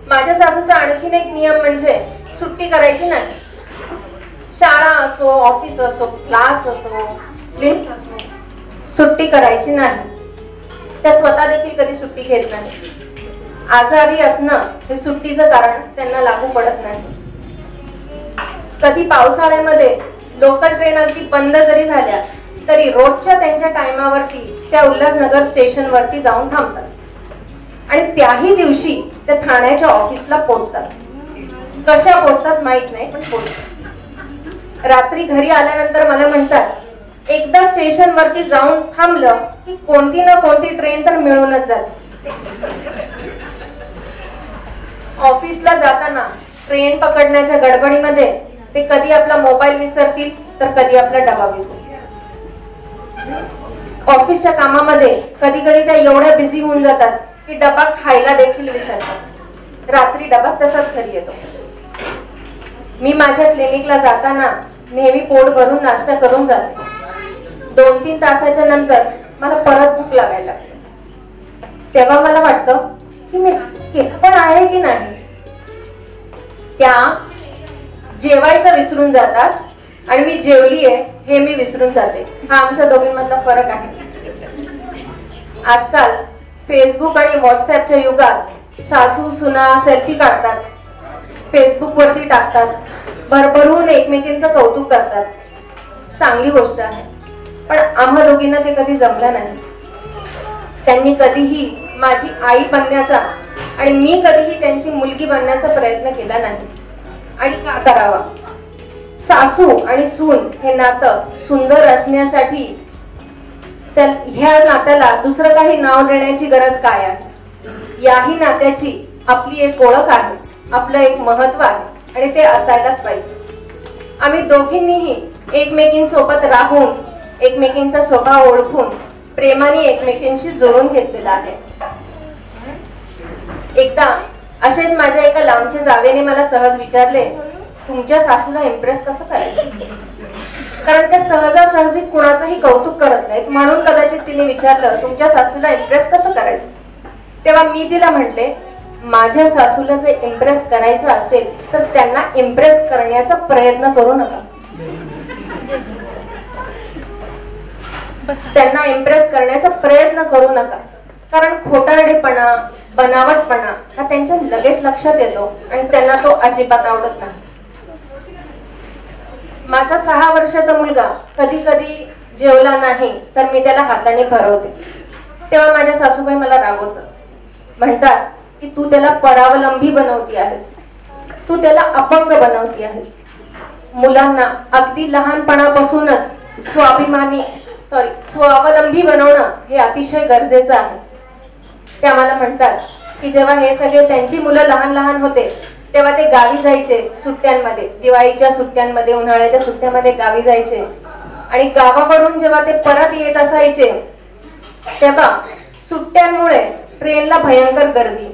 माझ्या सासूचा आणखीन एक नियम म्हणजे सुट्टी करायची नाही. शाळा असो, ऑफिस असो, क्लास असो, क्लिनिक असो, सुट्टी करायची नाही. त्या स्वतः देखील कधी सुट्टी घेत नाही. आजारी असणं हे सुट्टीचं कारण त्यांना लागू पडत नाही. कधी पावसाळ्यामध्ये लोकल ट्रेन अगदी बंद जरी झाल्या तरी रोजच्या त्यांच्या टायमावरती त्या उल्हासनगर स्टेशन वरती जाऊन थांबतात आणि त्याही दिवशी त्या ठाण्याच्या ऑफिसला पोहोचतात. कशा पोहोचतात माहित नाही, पण पोहोचतात. रात्री घरी आल्यानंतर मला म्हणतात, एकदा स्टेशन वरती जाऊन थांबलं की कोणती ना कोणती ट्रेन तर मिळूनच जाते. ऑफिसला जाताना ट्रेन पकडण्याच्या गडबडीमध्ये ते कधी आपला मोबाईल विसरतील तर कधी आपला डबा विसरतील. ऑफिसच्या कामामध्ये कधी कधी त्या एवढ्या बिझी होऊन जातात की डबा खायला देखील विसरतात. रात्री डबा तसाच घरी येतो. मी माझ्या क्लिनिकला जाताना नेहमी पोट भरून नाश्ता करून जाते. 2-3 तासाच्या नंतर मला परत भूक लागायला लागते. तेव्हा मला वाटतं की मी केलं पण आहे की नाही. त्या जेवायचं विसरून जातात आणि मी जेवलीये हे मी विसरून जाते. हा आमच्या दोघींमधला फरक आहे. आजकाल फेसबुक आणि व्हॉट्सअपच्या युगात सासू सुना सेल्फी काढतात, फेसबुक वरती टाकतात, भरभरून एकमेकींचं कौतुक करतात. चांगली गोष्ट आहे, पण आम्हा दोघींना ते कधी जमलं नाही. त्यांनी कधीही माझी आई बनण्याचा आणि मी कधीही त्यांची मुलगी बनण्याचा प्रयत्न केला नाही. आणि का करावा. सासू आणि सून हे नातं सुंदर असण्यासाठी ह्या नात्याला दुसरं काही नाव देण्याची गरज काय आहे. याही नात्याची आपली एक ओळख आहे, आपलं एक महत्व आहे आणि ते असायलाच पाहिजे. आम्ही दोघींनीही एकमेकींसोबत राहून एकमेकींचा स्वभाव ओळखून प्रेमाने एकमेकींशी जोडून घेतलेला आहे. एकदा असेच माझ्या एका लांबच्या जावेने मला सहज विचारले, तुमच्या सासूला इम्प्रेस कसं करायचं? कारण त्या सहजासहजी कुणाचंही कौतुक करत नाहीत, म्हणून कदाचित तिने विचारलं, तुमच्या सासूला इम्प्रेस कसं करायचं? तेव्हा मी तिला म्हटले, माझ्या सासूला जर इम्प्रेस करायचं असेल तर त्यांना इम्प्रेस करण्याचा प्रयत्न करू नका. त्यांना इम्प्रेस करण्याचा प्रयत्न करू नका, कारण खोटारडेपणा, बनावटपणा हा त्यांच्या लगेच लक्षात येतो आणि त्यांना तो अजिबात आवडत नाही. माझा 6 वर्षाचा मुलगा कधी कधी जेवला नाही तर मी त्याला हाताने भरवते. तेव्हा माझ्या सासूबाई मला रागवतात, म्हणतात की तू त्याला परावलंबी बनवती आहेस, तू त्याला अपंग बनवती आहेस. मुलांना अगदी लहानपणापासूनच स्वावलंबी बनवणं हे अतिशय गरजेचं आहे. ते आम्हाला म्हणतात की जेव्हा हे सगळे त्यांची मुलं लहान लहान होते तेव्हा ते गावी जायचे सुट्ट्यांमध्ये, दिवाळीच्या सुट्ट्यांमध्ये, उन्हाळ्याच्या सुट्ट्यामध्ये गावी जायचे आणि गावाकडून जेव्हा ते परत येत असायचे तेव्हा सुट्ट्यांमुळे ट्रेनला भयंकर गर्दी,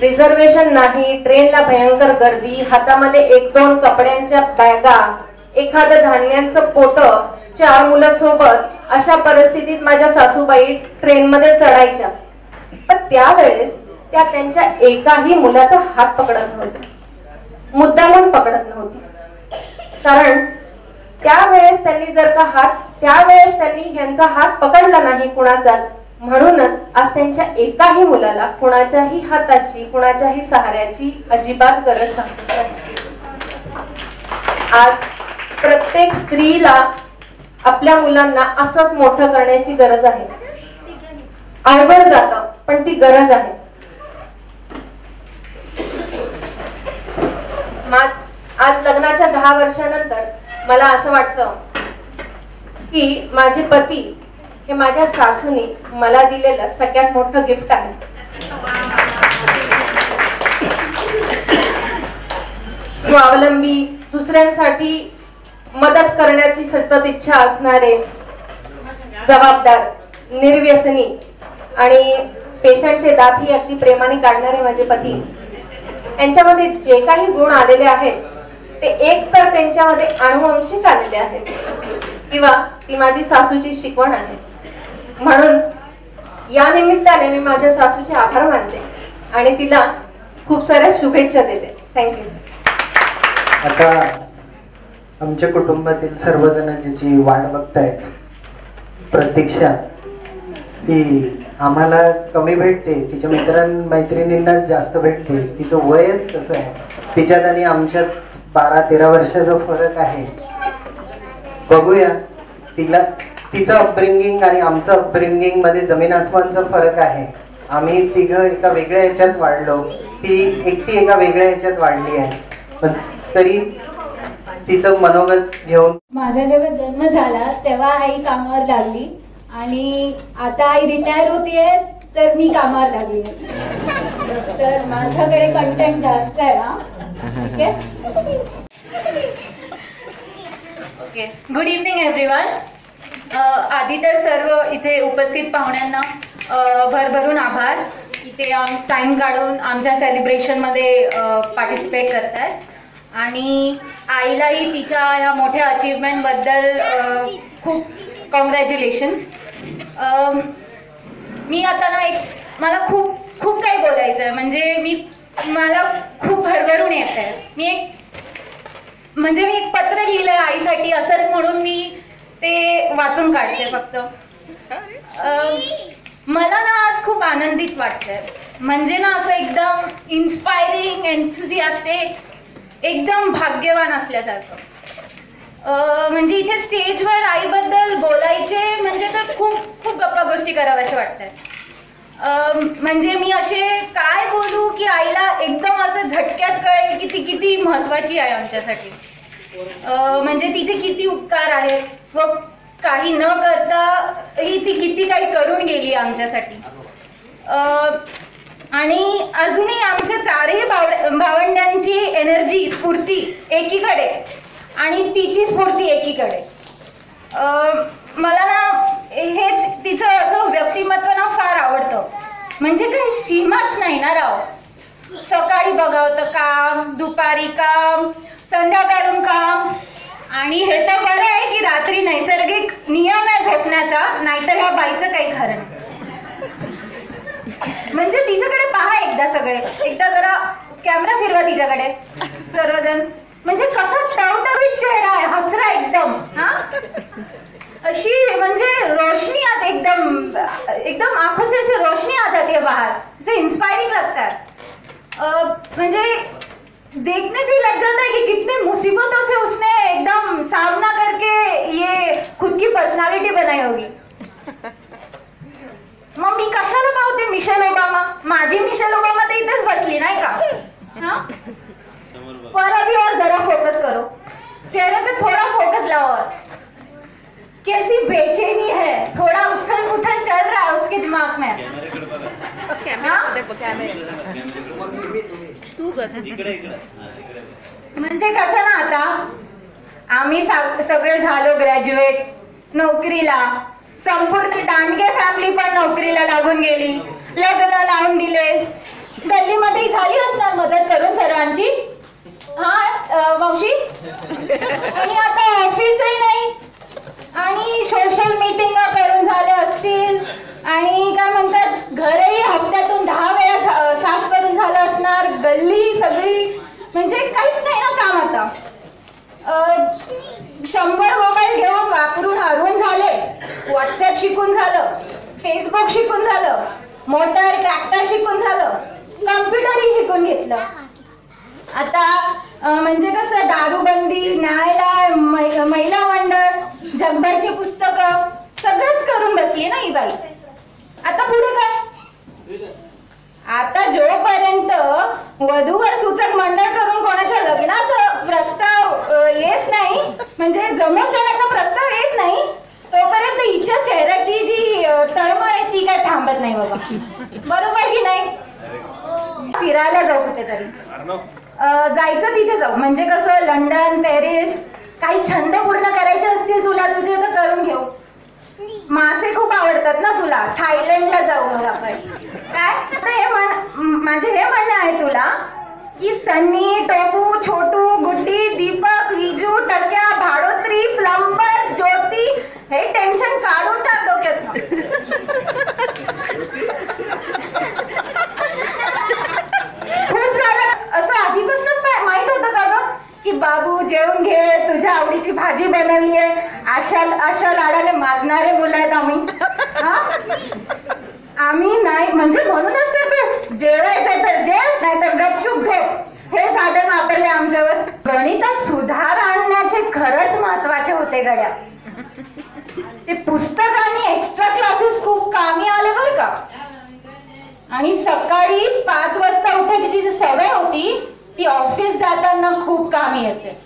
रिझर्वेशन नाही, ट्रेनला भयंकर गर्दी, हातामध्ये 1-2 कपड्यांच्या बॅगा, एखादं धान्यांचं पोतं, 4 मुलं सोबत, अशा परिस्थितीत माझ्या सासूबाई ट्रेनमध्ये चढायच्या. पण त्यावेळेस त्या त्यांच्या एकाही मुलाचा हात पकडत नव्हत्या, मुद्दामून पकडत नव्हती. कारण त्यावेळेस त्यांनी ह्यांचा हात पकडला नाही कुणाचाच, म्हणूनच आज त्यांच्या एकाही मुलाला कुणाच्याही हाताची, कुणाच्याही सहाऱ्याची अजिबात गरज भासत नाही. आज प्रत्येक स्त्रीला आपल्या मुलांना असंच मोठं करण्याची गरज आहे. अवघड जातं पण ती गरज आहे. आज लग्नाच्या 10 वर्षानंतर मला असं वाटतं की माझे पती हे माझ्या सासूने मला दिलेलं सगळ्यात मोठं गिफ्ट आहे. स्वावलंबी, दुसऱ्यांसाठी मदत करण्याची सतत इच्छा असणारे, जबाबदार, निर्व्यसनी आणि पेशंटचे दातही अगदी प्रेमाने काढणारे माझे पती, यांच्यामध्ये जे काही गुण आलेले आहेत ते एक तर त्यांच्यामध्ये अनुवंशिक आलेले आहेत किंवा ती माझी सासूची शिकवण आहे. म्हणून या निमित्ताने मी माझ्या सासूचे आभार मानते आणि तिला खूप साऱ्या शुभेच्छा देते. थँक्यू. आता आमच्या कुटुंबातील सर्वजण जिची वाट बघतायत, प्रतीक्षा, ती आम्हाला कमी भेटते, तिच्या मैत्रिणींना जास्त भेटते. तिचं वयच तसं आहे, तिच्यात आणि आमच्यात 12-13 वर्षाचा फरक आहे. बघूया, तिचं अपब्रिंगिंग आणि आमचं अपब्रिंगिंग मध्ये जमीन आसमानचा फरक आहे. आम्ही तिघं एका वेगळ्या ह्याच्यात वाढलो, ती एकटी एका वेगळ्या ह्याच्यात वाढली आहे. पण तरी तिचं मनोगत घेऊन माझा जेव्हा जन्म झाला तेव्हा आई कामावर लागली आणि आता आई रिटायर होतीये तर मी कामावर लागली. तर माझ्याकडे कंटेंट जास्त आहे. Okay, good evening everyone. आधी तर सर्व इथे उपस्थित पाहुण्यांना भरभरून आभार की ते टाइम काढून आमच्या सेलिब्रेशनमध्ये पार्टिसिपेट करतायत. आणि आईलाही तिच्या ह्या मोठ्या अचीवमेंटबद्दल खूप कॉंग्रॅच्युलेशन्स. मी आता ना मला खूप काही बोलायचं आहे, म्हणजे मला खूप भरभरून येत आहे. मी एक पत्र लिहिलं आहे आईसाठी, असंच म्हणून मी ते वाचून काढते फक्त. मला ना आज खूप आनंदित वाटतंय, म्हणजे ना असं एकदम इन्स्पायरिंग, एन्थुझियास्टिक, एकदम भाग्यवान असल्यासारखं. म्हणजे इथे स्टेजवर आईबद्दल बोलायचे म्हणजे तर खूप गप्पा गोष्टी कराव्याशा वाटतात. म्हणजे मी असे काय बोलू की आईला एकदम असं झटक्यात कळेल की ती किती महत्वाची आहे आमच्यासाठी. म्हणजे तिचे किती उपकार आहेत व काही न करता ही ती किती काही करून गेली आमच्यासाठी. आणि अजूनही आमच्या 4ही भावंडांची एनर्जी, स्फूर्ती एकीकडे आणि तिची स्फूर्ती एकीकडे. मला ना हेच तिचं असं व्यक्तिमत्व ना फार आवडतं. म्हणजे काही सीमाच नाही ना राव. सकाळी बघावतं काम, दुपारी काम, संध्याकाळून काम. आणि हे तर बरं आहे की रात्री नैसर्गिक नियम आहे झोपण्याचा, नाहीतर ह्या बाईचं काही खरं नाही. म्हणजे तिच्याकडे पहा एकदा सगळे, एकदा जरा कॅमेरा फिरवा तिच्याकडे सर्वजण. म्हणजे कसा टवटवीत चेहरा आहे, हसरा एकदम. हा अशी म्हणजे रोशनी आत एकदम एकदम आंखों से रोशनी आ जाती है बाहर, से इंस्पायरिंग लगता है. म्हणजे देखने से लग जाता है कि कितने मुसीबतों से उसने एकदम सामना करके ये खुद की पर्सनालिटी बनाई होगी. मग मी कशाला पाहते मिशेल ओबामा? माझी मिशेल ओबामा तर इथेच बसली नाही का? हाँ पर अभी और जरा फोकस करो, चेहरे पे थोड़ा फोकस लाओ. और कैसी बेचैनी है, थोड़ा उथल पुथल चल रहा है उसके दिमाग में. म्हणजे कसं ना, आता आम्ही सगळे झालो ग्रॅज्युएट, नोकरीला. संपूर्ण दांडगे फॅमिली पण नोकरीला लागून गेली, लग्न लावून दिले. दिल्लीमध्ये झाली असणार मदत करून सर्वांची. हा मावशी. आणि आता ऑफिसही नाही, आणि सोशल मीटिंग करून झाले असतील, आणि काय म्हणतात घरही हप्त्यातून 10 वेळा साफ करून झालं असणार, गल्ली सगळी. म्हणजे काहीच नाही ना काम आता. 100 मोबाईल घेऊन वापरून हरवून झाले. व्हॉट्सअप शिकून झालं, फेसबुक शिकून झालं, मोटर ट्रॅक्टर शिकून झालं, कम्प्युटरही शिकून घेतलं. आता म्हणजे कसं दारूबंदी, न्यायालय, महिला मंडळ, जगभरची पुस्तकं सगळंच करून बसली ना ही बाई. आता पुढे काय? आता जोपर्यंत वधूवर सूचक मंडळ करून कोणाच्या लग्नाचा प्रस्ताव येत नाही, म्हणजे जमवण्याचा प्रस्ताव येत नाही, तोपर्यंत हिच्या चेहऱ्याची जी तळमळ आहे ती काय थांबत नाही बाबा. बरोबर की नाही? फिरायला जाऊ कुठेतरी, जायचं तिथे जाऊ. म्हणजे कसं लंडन, पॅरिस, काही छंद पूर्ण करायचे असतील तुला तुझे तर करून घेऊ. मासे खूप आवडतात ना तुला, थायलंडला जाऊ मग आपण. काय माझे हे म्हणणं आहे तुला की सन्नी, टोबू, छोटू, गुड्डी, दीपक, विजू, टक्या, भाडोत्री, प्लंबर, ज्योती, हे टेन्शन काढून टाक डोक्यातनं. खूप झालं. असं आधीपासूनच माहित होतं का ग की बाबू जेवून घे, तुझ्या आवडीची भाजी बनवली आहे, अशा लाडाने माजणारे मुलं आहेत आम्ही. आम्ही नाही म्हणजे म्हणूनच तर जेवायचं तर जेव, नाहीतर गपचूप झोप, हे साधन वापरले आमच्यावर. गणितात सुधार आणण्याचे खरंच महत्वाचे होते गड्या. ते पुस्तक आणि एक्स्ट्रा क्लासेस खूप कामी आले बरं का. आणि सकाळी 5 वाजता उठायची जी सवय होती ती ऑफिस जाताना खूप कामी येते.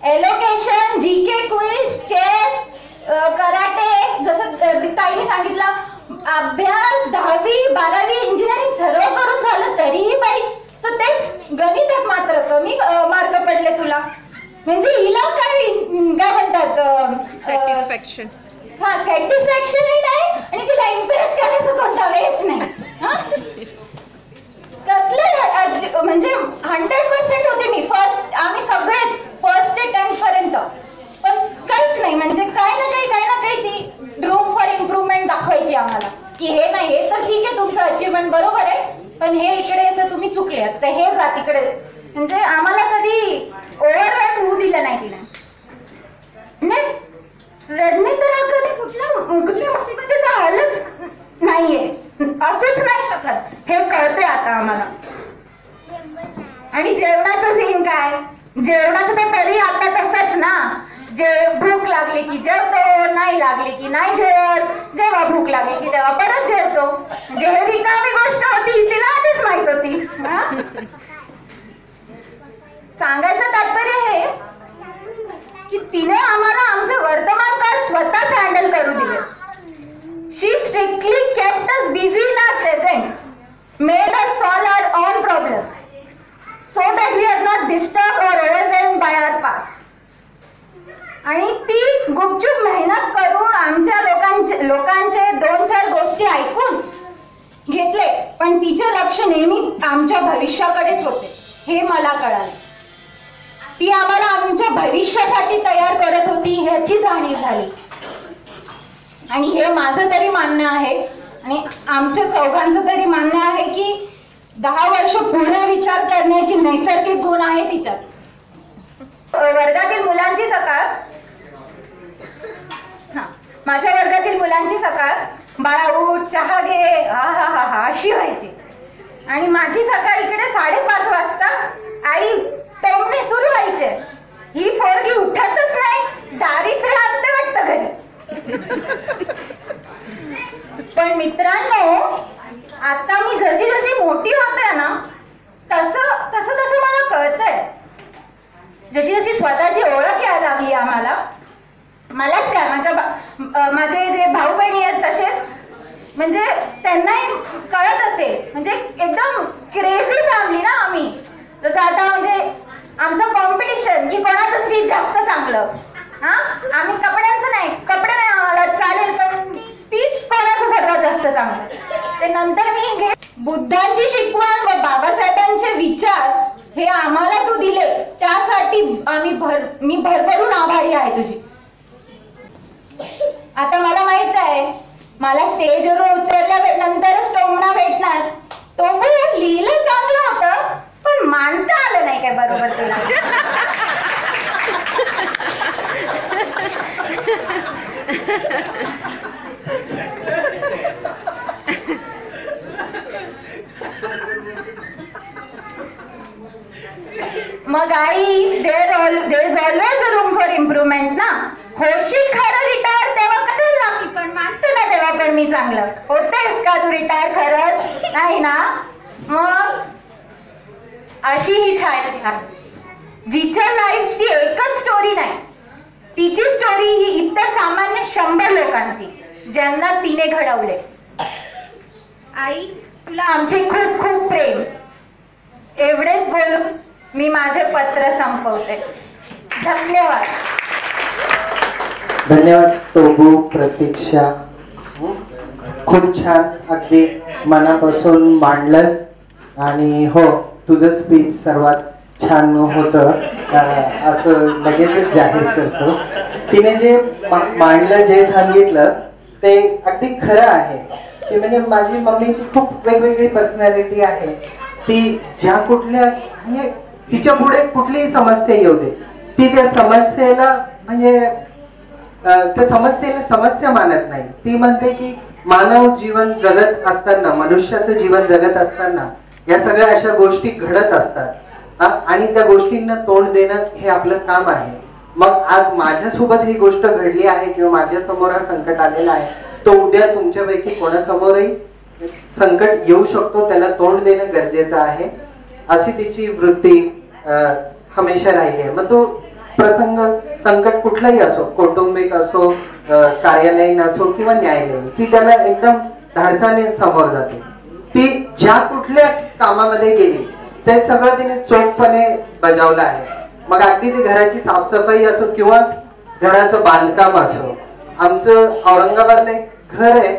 Elocution, GK quiz, chess, karate, जसं ताईने सांगितलं, अभ्यास 10वी 12वी इंजिनिअरिंग सर्व करून झालं तरीही बाई तेच गणितात मात्र कमी मार्क पडले तुला. म्हणजे हिला काय म्हणतात सॅटिस्फॅक्शन. हा सॅटिस्फॅक्शनही नाही आणि तिला इम्प्रेस करायचं कोणता वेळच नाही. कसलं म्हणजे 100% होते मी फर्स्ट, आम्ही सगळेच फर्स्ट ते 10th पर्यंत. पण काहीच नाही म्हणजे काय ना काही ती रूम फॉर इम्प्रूव्हमेंट दाखवायची आम्हाला की हे नाही, हे तर ठीक आहे तुमचं अचिव्हमेंट बरोबर आहे, पण हे इकडे असं तुम्ही चुकले तर हे जा तिकडे. म्हणजे आम्हाला कधी ओव्हरराईड होऊ दिलं नाही तिला. रडणे तर कधी कुठल्या मुसीबतीचा हालच नाहीये, असूच नाही शकत, हे कळते आता आम्हाला. आणि जेवणाचं सीन काय, जेवणाचं ते तरी आता तसंच ना, जे भूक लागली की जेवतो, नाही लागली की नाही जेवत, जेव्हा भूक लागली की तेव्हा परत जेवतो. म्हणजे हे रिकामी गोष्ट होती, तिला आधीच माहित होती. सांगायचं तात्पर्य हे की तिने आम्हाला आमचे वर्तमान काळ स्वतःच हँडल करू दिले. She strictly kept us busy in our present, made us solve our own problems so that we are not disturbed or overwhelmed by our past. आणि ती गुपचूप मेहनत करून आमच्या लोकांचे 2-4 गोष्टी ऐकून घेतले, पण तिचे लक्ष नेहमी आमच्या भविष्याकडेच होते हे मला कळाले. ती आम्हाला आमच्या भविष्यासाठी तयार करत होती ह्याची जाणीव झाली. आणि हे माझं तरी मानणं आहे आणि आमच्या चौघांचं तरी मानणं आहे की 10 वर्ष पुढे विचार करण्याची नैसर्गिक गुण आहे तिच्यात. वर्गातील मुलांची सकाळ, माझ्या वर्गातील मुलांची सकाळ बाळा उठ चहा घे हा हा हा हा अशी व्हायची. आणि माझी सकाळ इकडे 5:30 वाजता आई टोमणे सुरू व्हायचे. ही पोरगी उठतच नाही, दारिद्र्य आणते वाटतं घरी. पण मित्रांनो, आता मी जशी जशी मोठी होते ना तसं तसं तसं मला कळतंय. जशी जशी स्वतःची ओळख यायला लागली आम्हाला, मलाच काय माझे जे भाऊ बहिणी आहेत तसेच म्हणजे त्यांनाही कळत असेल. म्हणजे एकदम क्रेझी फॅमिली ना आम्ही. जसं आता म्हणजे आमचं कॉम्पिटिशन की कोणाचं स्पीच जास्त चांगलं. आम्ही कपड्यांचं नाही, कपडे नाही आम्हाला चालेल, पण स्पीच कोणाचं सर्वात जास्त चांगलं ते नंतर मी बुद्धांची शिकवण व बाबासाहेबांचे विचार हे आम्हाला तू दिले त्यासाठी मी भरभरून आभारी आहे तुझी. आता मला माहित आहे मला स्टेजवर उतरल्यानंतरच टोमणा भेटणार. टोमणं लिहिलं चांगलं होतं पण मांडता आलं नाही काय बरोबर तुला. मग आई there is always a room for improvement ना. होशील खरं रिटायर तेव्हा करायला लागली, पण मानते ना तेव्हा पण मी चांगलं. होतेस का तू रिटायर खरंच नाही ना. मग अशी ही छाया जिच्या लाईफची एकच स्टोरी नाही, तिची स्टोरी ही इतर सामान्य 100 लोकांची ज्यांना तिने घडवले. आई तुला आमचे खूप खूप प्रेम. एवढेच बोलून मी माझे पत्र संपवते. धन्यवाद. धन्यवाद तोबू, प्रतीक्षा. खूप छान, अगदी मनापासून मांडलंस. आणि हो, तुझं स्पीच सर्वात छान होतं असं लगेचच जाहीर करतो. तिने जे मांडलं, जे सांगितलं ते अगदी खरं आहे की म्हणजे माझी मम्मीची खूप वेगवेगळी पर्सनॅलिटी आहे. ती ज्या कुठल्या म्हणजे तिच्या पुढे कुठलीही समस्या येऊ दे, ती त्या समस्येला म्हणजे त्या समस्येला समस्या मानत नाही. ती म्हणते की मानव जीवन जगत असताना, मनुष्याचं जीवन जगत असताना या सगळ्या अशा गोष्टी घडत असतात आणि त्या गोष्टींना तोंड देणं हे आपलं काम आहे. मग आज माझ्यासोबत ही गोष्ट घडली आहे किंवा माझ्या समोर हा संकट आलेला आहे, तो उद्या तुमच्यापैकी कोणासमोरही संकट येऊ शकतो, त्याला तोंड देणं गरजेचं आहे. अशी तिची वृत्ती हमेशा राहिली आहे. मग तो प्रसंग, संकट कुठलाही असो, कौटुंबिक असो, कार्यालयीन असो किंवा न्यायालयीन, ती त्याला एकदम धाडसाने समोर जाते. ती ज्या कुठल्या कामामध्ये गेली ते सगळं तिने चोखपणे बजावलं आहे. मग अगदी ती घराची साफसफाई असो किंवा घराचं बांधकाम असो. आमचं औरंगाबादला एक घर आहे,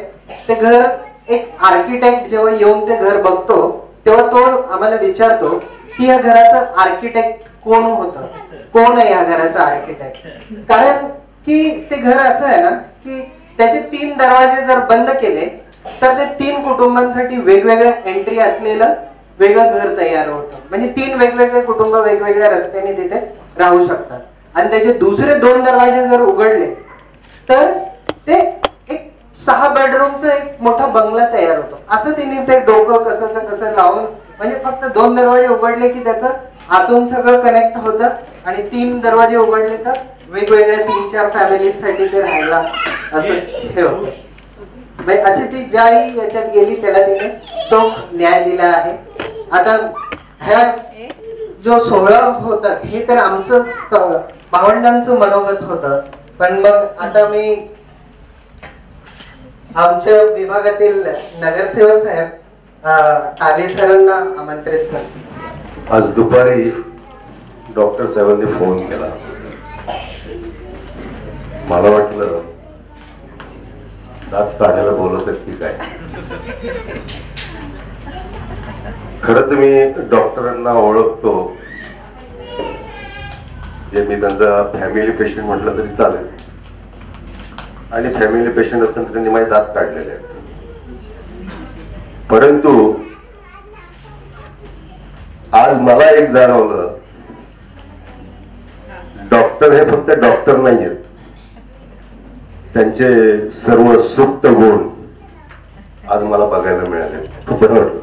ते घर एक आर्किटेक्ट जेव्हा येऊन ते घर बघतो तेव्हा तो आम्हाला विचारतो की या घराचं आर्किटेक्ट कोण होतं, कोण आहे या घराचं आर्किटेक्ट. कारण की ते घर असं आहे ना की त्याचे 3 दरवाजे जर बंद केले तर ते 3 कुटुंबांसाठी वेगवेगळ्या एंट्री असलेलं वेगळं घर तयार होतं. म्हणजे 3 वेगवेगळे कुटुंब वेगवेगळ्या रस्त्याने तिथे राहू शकतात. आणि त्याचे दुसरे 2 दरवाजे जर उघडले तर ते एक 6 बेडरूमचा एक मोठा बंगला तयार होतो. असं तिने ते डोकं कसं लावून, म्हणजे फक्त 2 दरवाजे उघडले की त्याचं आतून सगळं कनेक्ट होतं आणि 3 दरवाजे उघडले तर वेगवेगळ्या 3-4 फॅमिलीसाठी ते राहायला असं हे होतं. अशी ती ज्याही याच्यात गेली त्याला तिने चोख न्याय दिला आहे. आता ह्या जो सोहळा होता हे तर आमचं भावंडांचं मनोगत होतं. पण मग आता मी आमच्या विभागातील नगरसेवक साहेब काले सरांना आमंत्रित करतो. आज दुपारी डॉक्टर साहेबांनी फोन केला. मला वाटलं दात काढायला बोलवतात की काय. खरं तर मी डॉक्टरांना ओळखतो, जे मी त्यांचा फॅमिली पेशंट म्हटलं तरी चालेल, आणि फॅमिली पेशंट असताना त्यांनी माझे दात काढलेले आहेत. परंतु आज मला एक जाणवलं, डॉक्टर हे फक्त डॉक्टर नाही आहेत, त्यांचे सर्व सुप्त गुण आज मला बघायला मिळाले. खूप बरं वाटलं.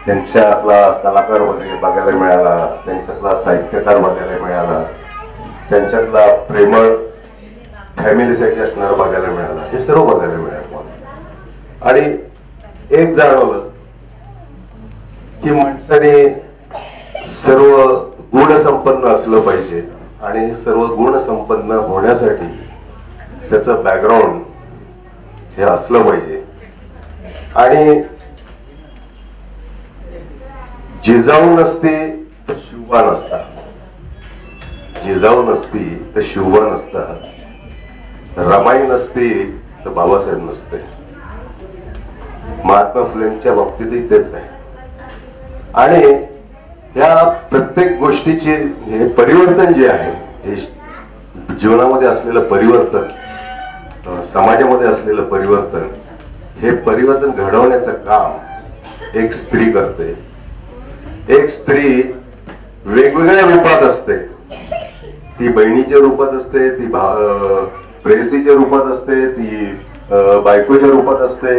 त्यांच्यातला कलाकार वगैरे बघायला मिळाला, त्यांच्यातला साहित्यकार बघायला मिळाला, त्यांच्यातला प्रेमळ फॅमिलीसाठी असणारा बघायला मिळाला. हे सर्व बघायला मिळालं मला. आणि एक जाणवलं की माणसाने सर्व गुणसंपन्न असलं पाहिजे, आणि हे सर्व गुणसंपन्न होण्यासाठी त्याचं बॅकग्राऊंड हे असलं पाहिजे. आणि जिजाऊ नसते तर शिवबा नसता, जिजाऊ नसती तर शिवबा नसता, रमाई नसती तर बाबासाहेब नसते. महात्मा फुलेंच्या बाबतीतही तेच आहे. आणि या प्रत्येक गोष्टीचे हे परिवर्तन जे आहे, हे जीवनामध्ये असलेलं परिवर्तन, समाजामध्ये असलेलं परिवर्तन, हे परिवर्तन घडवण्याचं काम एक स्त्री करते. एक स्त्री वेगवेगळ्या रूपात असते. ती बहिणीच्या रूपात असते, ती प्रेयसीच्या रूपात असते, ती बायकोच्या रूपात असते.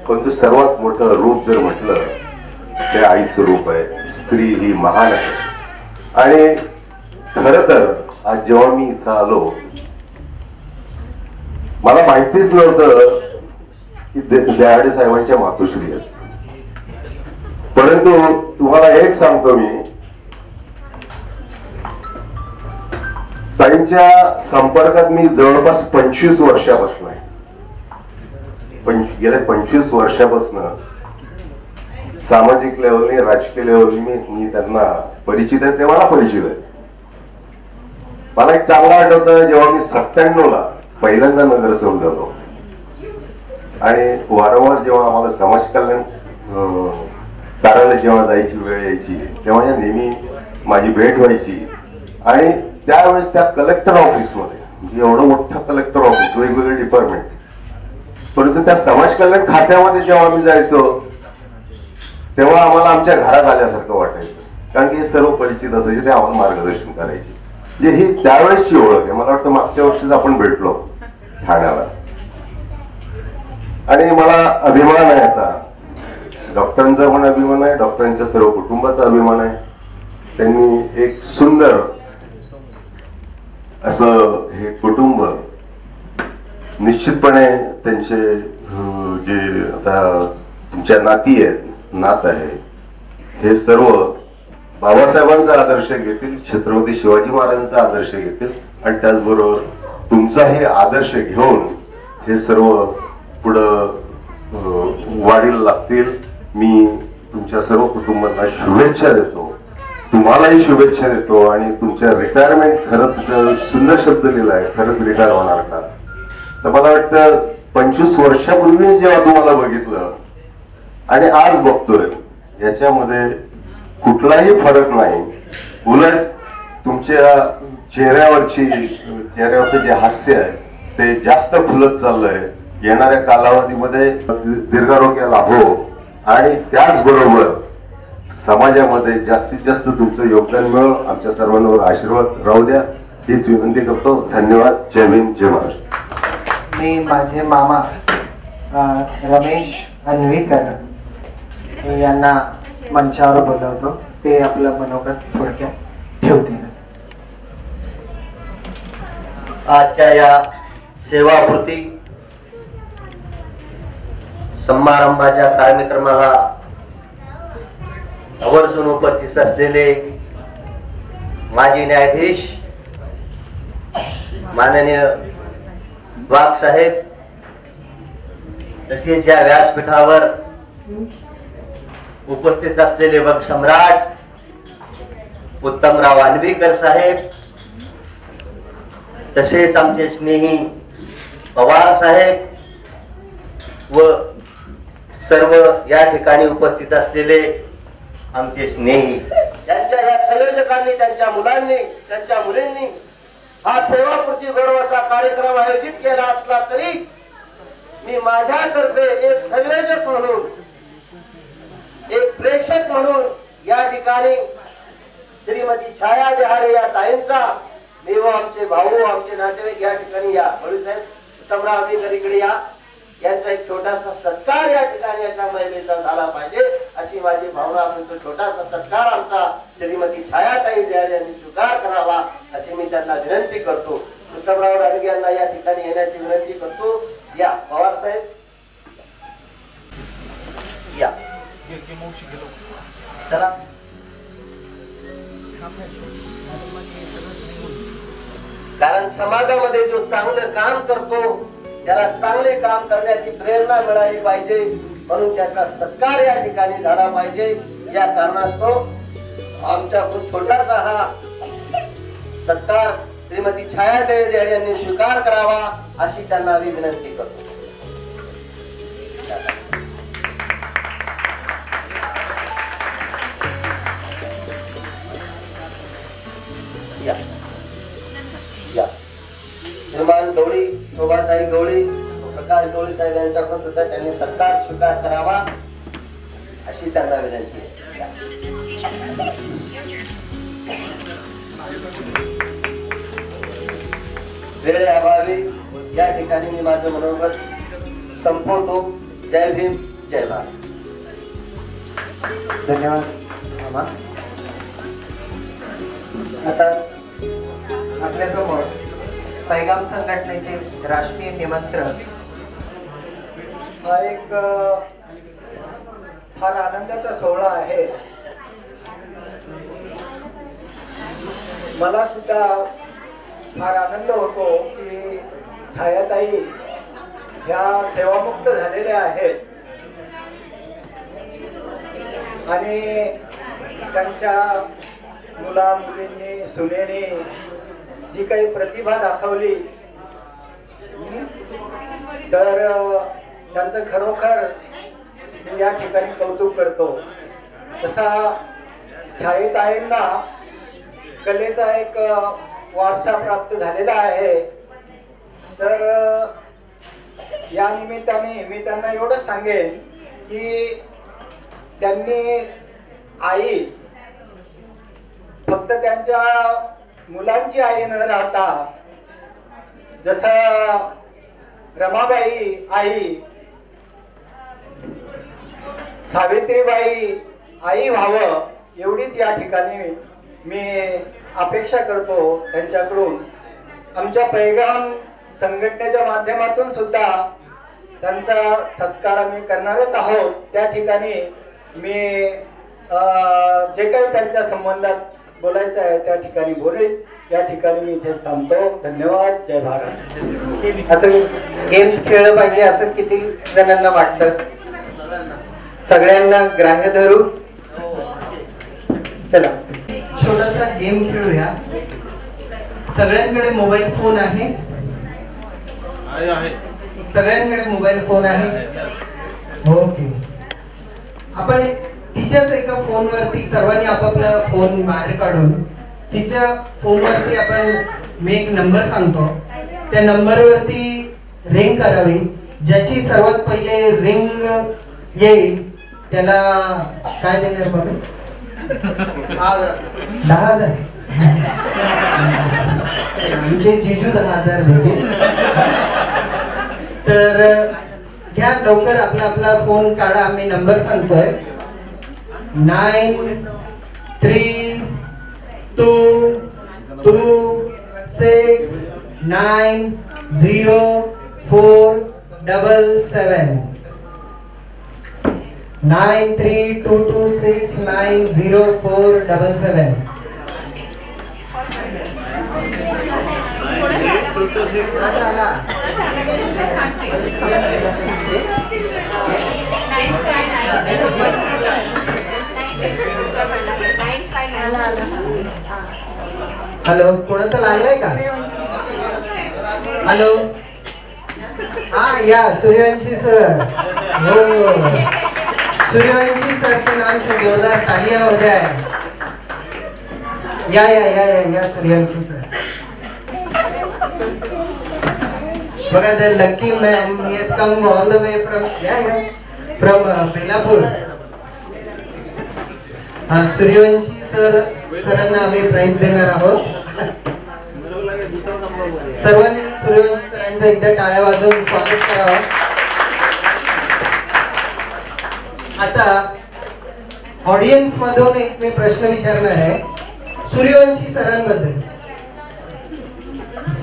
परंतु सर्वात मोठं रूप जर म्हटलं ते आईचं रूप आहे. स्त्री ही महान आहे. आणि खर तर आज जेव्हा मी इथं आलो, मला माहितीच नव्हतं की दहाडे साहेबांच्या मातोश्री आहेत. परंतु तुम्हाला एक सांगतो मी, त्यांच्या संपर्कात मी जवळपास 25 वर्षापासून आहे. गेल्या 25 वर्षापासून सामाजिक लेवलने, राजकीय लेवलने मी त्यांना परिचित आहे. ते मला परिचित आहे. मला एक चांगलं आठवतं, जेव्हा मी 97ला पहिल्यांदा नगरसेवक झालो, आणि वारंवार जेव्हा आम्हाला समाज कल्याण कार्यालय जेव्हा जायची वेळ यायची, तेव्हा नेहमी माझी भेट व्हायची. आणि त्यावेळेस त्या कलेक्टर ऑफिसमध्ये, म्हणजे एवढं मोठं कलेक्टर ऑफिस, वेगवेगळे डिपार्टमेंट, परंतु त्या समाज कल्याण खात्यामध्ये जेव्हा आम्ही जायचो तेव्हा आम्हाला आमच्या घरात आल्यासारखं वाटायचं. कारण की हे सर्व परिचित असायचे, ते आम्हाला मार्गदर्शन करायचे. म्हणजे ही त्यावेळेसची ओळख आहे. मला वाटतं मागच्या वर्षीच आपण भेटलो ठाण्याला. आणि मला अभिमान आहे, आता डॉक्टरांचा पण अभिमान आहे, डॉक्टरांच्या सर्व कुटुंबाचा अभिमान आहे. त्यांनी एक सुंदर असं हे कुटुंब, निश्चितपणे त्यांचे जे आता तुमच्या नाती आहेत, नात आहे, हे सर्व बाबासाहेबांचा आदर्श घेतील, छत्रपती शिवाजी महाराजांचा आदर्श घेतील, आणि त्याचबरोबर तुमचाही आदर्श घेऊन हे सर्व पुढं वाढीला लागतील. मी तुमच्या सर्व कुटुंबांना शुभेच्छा देतो, तुम्हालाही शुभेच्छा देतो. आणि तुमच्या रिटायरमेंट, खरंच सुंदर शब्द लिहिलाय, खरंच रिटायर होणार का? तर मला वाटतं 25 वर्षापूर्वी जेव्हा तुम्हाला बघितलं आणि आज बघतोय, याच्यामध्ये कुठलाही फरक नाही. उलट तुमच्या चेहऱ्यावरचं जे हास्य आहे ते जास्त फुलत चाललंय. येणाऱ्या कालावधीमध्ये दीर्घारोग्य लाभो, आणि त्याचबरोबर समाजामध्ये जास्तीत जास्त तुमचं योगदान मिळो. आमच्या सर्वांवर आशीर्वाद राहू द्या, हीच विनंती करतो. धन्यवाद. जय भीम, जय महाराष्ट्र. मी माझे मामा रमेश अन्वीकर यांना मंचावर बोलवतो. ते आपलं मनोगत थोडक्यात ठेवतील. आजच्या या सेवापूर्ती समारंभाच्या कार्यक्रमाला आवर्जून उपस्थित असलेले माजी न्यायाधीश माननीय वाघ साहेब, तसेच या व्यासपीठावर उपस्थित असलेले वग सम्राट उत्तमराव अन्वीकर साहेब, तसेच आमचे स्नेही पवार साहेब व सर्व या ठिकाणी उपस्थित असलेले आमचे स्नेही यांच्या या संयोजकांनी, त्यांच्या मुलांनी, त्यांच्या मुलींनी हा सेवापूर्ती गौरवाचा कार्यक्रम आयोजित केला असला तरी मी माझ्यातर्फे एक संयोजक म्हणून, एक प्रेषक म्हणून या ठिकाणी श्रीमती छाया देहाडे या ताईंचा, मी व आमचे भाऊ, आमचे नातेवाईक या ठिकाणी या, बळूसाहेब उत्तमराव आंबेकर इकडे या, यांचा एक छोटासा सत्कार या ठिकाणी अशा महिलेचा झाला पाहिजे अशी माझी भावना असून तो छोटासा सत्कार आमचा श्रीमती छायाताई देहाडे यांनी स्वीकार करावा अशी मी त्यांना विनंती करतो. उत्तमराव दांडगे यांना या ठिकाणी येण्याची विनंती करतो. या पवार साहेब या, चला. कारण समाजामध्ये जो चांगलं काम करतो त्याला चांगले काम करण्याची प्रेरणा मिळाली पाहिजे, म्हणून त्याचा सत्कार या ठिकाणी झाला पाहिजे. या कारणास्तव आमच्याकडून छोटासा हा सत्कार श्रीमती छाया देहाडे यांनी स्वीकार करावा अशी त्यांना मी विनंती करतो. या या श्रीमान गवळी, शोभाताई गवळी, प्रकाश गवळी साहेब यांच्याकडून सुद्धा त्यांनी सत्कार स्वीकार करावा अशी त्यांना विनंती आहे. वेळेअभावी या ठिकाणी मी माझं मनोगत संपवतो. जय भीम, जय भारत. धन्यवाद. आता आपल्यासमोर पैगाम संघटनेचे राष्ट्रीय निमंत्रक, हा एक फार आनंदाचा सोहळा आहे. मला सुद्धा फार आनंद होतो की छायाताई ह्या सेवामुक्त झालेल्या आहेत आणि त्यांच्या मुला मुलींनी, सुनेनी जी काही प्रतिभा दाखवली तर त्यांचं खरोखर या ठिकाणी कौतुक करतो. तसा छायाताईंना कलेचा एक वारसा प्राप्त झालेला आहे. तर या निमित्ताने मी त्यांना एवढं सांगेन की त्यांनी आई फक्त त्यांच्या मुलांची आई न राहता, जसं रमाबाई आई, सावित्रीबाई आई व्हावं एवढीच या ठिकाणी मी अपेक्षा करतो त्यांच्याकडून. आमच्या पैगाम संघटनेच्या माध्यमातून सुद्धा त्यांचा सत्कार आम्ही करणारच आहोत. त्या ठिकाणी मी जे काही त्यांच्या संबंधात बोलायचं आहे त्या ठिकाणी बोलेल. या ठिकाणी मी इथेच थांबतो. धन्यवाद. जय भारत. असं गेम्स खेळलं पाहिजे असं किती जणांना वाटतं? सगळ्यांना ग्राह्य धरू. चला छोटासा गेम खेळूया. सगळ्यांकडे मोबाईल फोन आहे? सगळ्यांकडे मोबाईल फोन आहे? ओके. आपण तिच्याच एका फोनवरती सर्वांनी आपापला फोन बाहेर काढून तिच्या फोनवरती आपण मी एक नंबर सांगतो, त्या नंबरवरती रिंग करावी. ज्याची सर्वात पहिले रिंग येईल त्याला काय देणार बाबा? 10,000. आमचे जिजू 10,000 देतील. तर घ्या लवकर आपला आपला फोन काढा. आम्ही नंबर सांगतोय 9322690477. 9322690477. हॅलो, कोणाचा लागलाय का? हॅलो, हा या सूर्यवंशी सर. हो सूर्यवंशी सर के नाम से जोरदार तालियां हो जाए। या सूर्यवंशी सर। बघा, the lucky man, he has come all the way from Belapur. Suryavanshi सरांना आम्ही प्राइज देणार आहोत. सर्वांनी सूर्यवंशी सरांचं एकदा टाळ्या वाजवून स्वागत करावं. आता ऑडियन्स मधून एक मी प्रश्न विचारणार आहे सूर्यवंशी सरांबद्दल.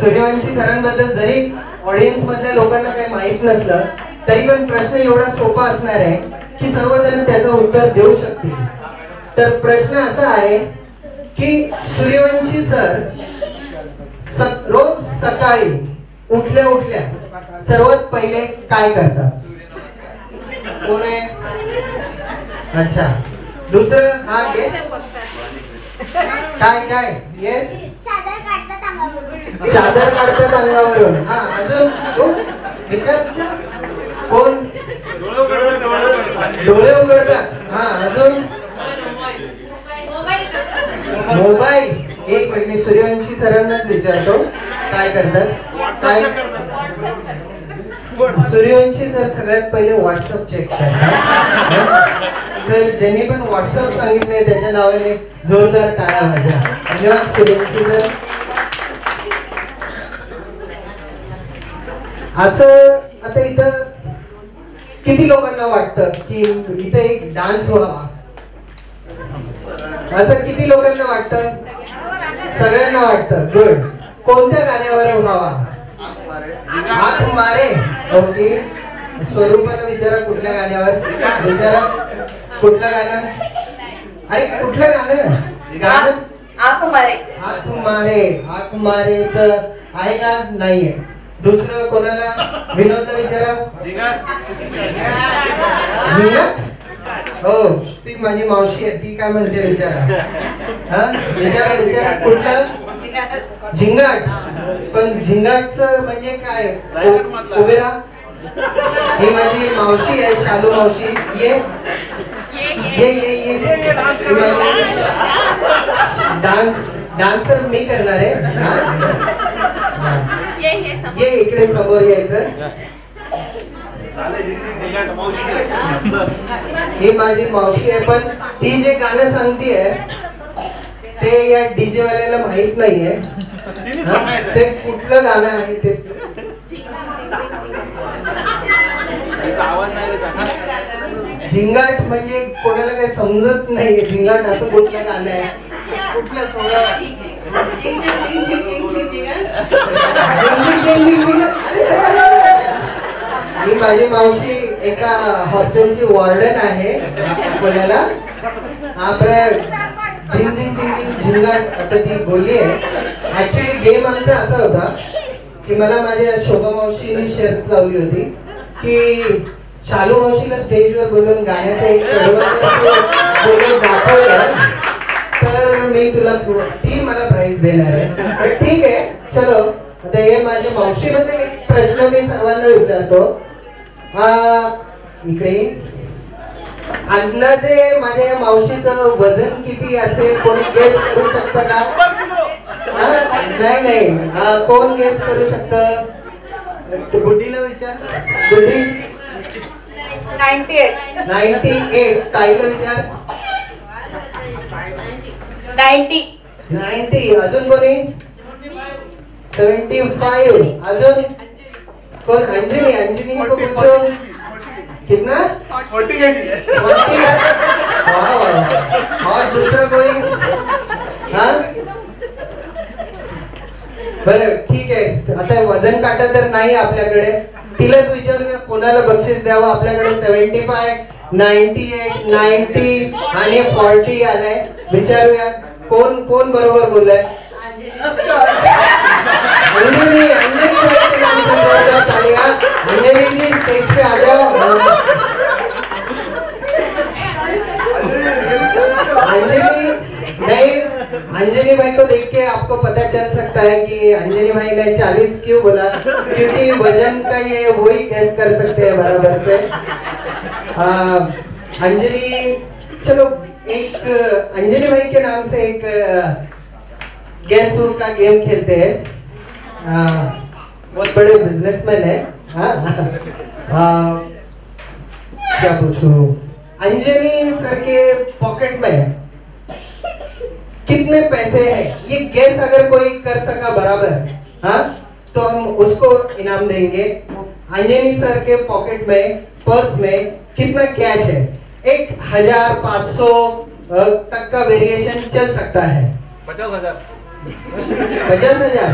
सूर्यवंशी सरांबद्दल जरी ऑडियन्स मधल्या लोकांना काही माहित नसलं तरी पण प्रश्न एवढा सोपा असणार आहे की सर्वजण त्याचं उत्तर देऊ शकतील. तर प्रश्न असा आहे की सूर्यवंशी सर रोज सकाळी उठल्या उठल्या सर्वात पहिले काय करतात? कोण आहे? अच्छा, दुसरं हा घे काय येस, चादर काढतात अंगावरून. चादर काढतात अंगावरून. हा, अजून विचार कोण? डोळे उघडतात. हा, अजून मोबाईल. एक मिनिट, मी सूर्यवंशी सरांनाच विचारतो काय करतात. काय सूर्यवंशी सर सगळ्यात पहिले व्हॉट्सअप चेक करतात. तर ज्यांनी पण व्हॉट्सअप सांगितलंय त्याच्या नावाने जोरदार टाळ्या वाजवा. धन्यवाद सूर्यवंशी सर. असं आता इथं किती लोकांना वाटतं की इथं एक डान्स व्हावा? असं किती लोकांना वाटतं? सगळ्यांना वाटतं. गुड. कोणत्या गाण्यावर व्हावा? हात मारे. ओके, स्वरूपाला विचारा कुठल्या गाण्यावर. विचारा कुठलं गाणं? अरे कुठलं गाणं? आंख मारे. आंख मारे. आंख मारेच आहे का? नाहीये. दुसरं कोणाला? विनोदला विचारा. झिंगाट. हो, ती माझी मावशी आहे, ती काय म्हणते विचारा. हा, विचारा कुठलं? झिंगाट. पण झिंगाटचं म्हणजे काय? उभे राहा. ही माझी मावशी आहे, शालू मावशी. ये डान्स तर मी करणार आहे. ये इकडे समोर यायचं. ही माझी मावशी आहे, पण ती जे गाणं सांगतीये ते या डीजे वाल्याला माहित नाहीये. ते कुठलं गाणं आहे ते? झिंगाट म्हणजे कोणाला काही समजत नाही. झिंगाट असं कुठलं गाणं आहे? कुठलं थोडं ही माझी मावशी एका हॉस्टेलची वॉर्डन आहे पुण्याला. झिंग झिंग झिंग झिंगाट आता ती बोलली आहे. ऍक्च्युली गेम आमचा असा होता की मला माझ्या शोभा मावशीने शर्त लावली होती की शालू मावशीला स्टेजवर बोलून गाण्याचं एक बोलून दाखवलं तर मी तुला, ती मला प्राइज देणार आहे. ठीक आहे, चलो. आता हे माझ्या मावशीबद्दल एक प्रश्न मी सर्वांना विचारतो. इकडे अंदाजे माझ्या मावशीचं वजन किती असेल? कोणी गेस करू शकतं का? नाही. कोण गेस करू शकतं? गुड्डीला विचार. गुड्डी 98. ताईला विचार. 90. अजून कोणी? 75. अजून कोण? अंजली को पूछो. कितना? 40. और दूसरा कोई? हाँ, बरं, ठीक आहे. आता वजन काटा तर नाही आपल्याकडे. तिलाच विचारूया कोणाला बक्षीस द्यावं. आपल्याकडे 75, 98, 90 आणि 40 आलाय. विचारूया कोण बरोबर बोललाय. अंजली जी स्टेज पे आ जाओ. अंजलि भाई को देख के आपको पता चल सकता है कि अंजलि भाई ने 40 क्यों बोला, क्योंकि वजन का ये वही गैस कर सकते हैं बराबर से. अंजलि, चलो एक अंजलि भाई के नाम से एक गैस का गेम खेलते हैं। बहुत बड़े बिजनेसमैन है। क्या पूछूं, अंजलि सर के पॉकेट में कितने पैसे हैं, ये गैस अगर कोई कर सका बराबर, हाँ, तो हम उसको इनाम देंगे। अंजलि सर के पॉकेट में, पर्स में कितना कैश है? 1500 तक का वेरिएशन चल सकता है। 50,000। 50,000।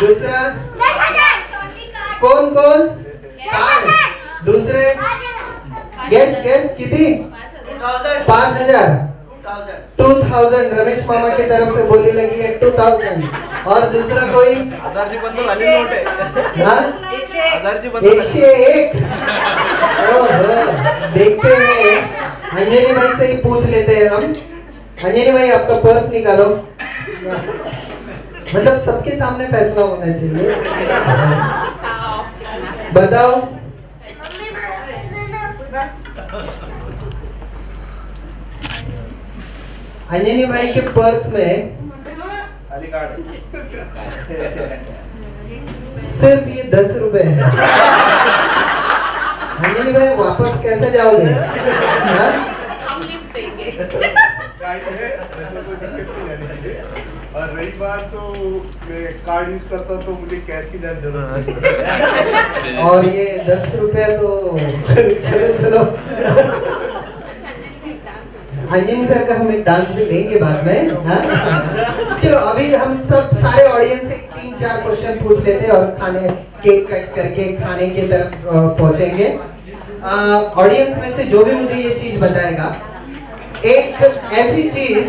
दूसरा 10,000। कौन कौन? दूसरे गैस कितनी? 5,000। 2000 रमेश मामा की तरफ से बोली लगी है 2000। और दूसरा कोई? 1000ची बंद झाली नोट आहे। हाँ? 1000ची बंद 101। देखते हैं, अंजलि भाई से ही पूछ लेते हैं हम। अंजलि भाई आपका पर्स निकालो। मतलब सबके सामने फैसला होना चाहिए। बताओ। अंजलि भाई के पर्स में सिर्फ ये 10 रुपए है। अंजलि भाई वापस कैसे जाओगे? हम लिफ्ट देंगे। और रही बात, तो मैं कार्ड यूज करता हूँ तो मुझे कैश की जरूरत है। और ये 10 रुपया तो चलो अंजलि सर का हम एक डांस भी लेंगे बाद में। हाँ? चलो अभी हम सब सारे ऑडियंस से 3-4 क्वेश्चन पूछ लेते हैं और खाने केक कट करके खाने की तरफ पहुंचेंगे। ऑडियंस में से जो भी मुझे ये चीज बताएगा, एक ऐसी चीज,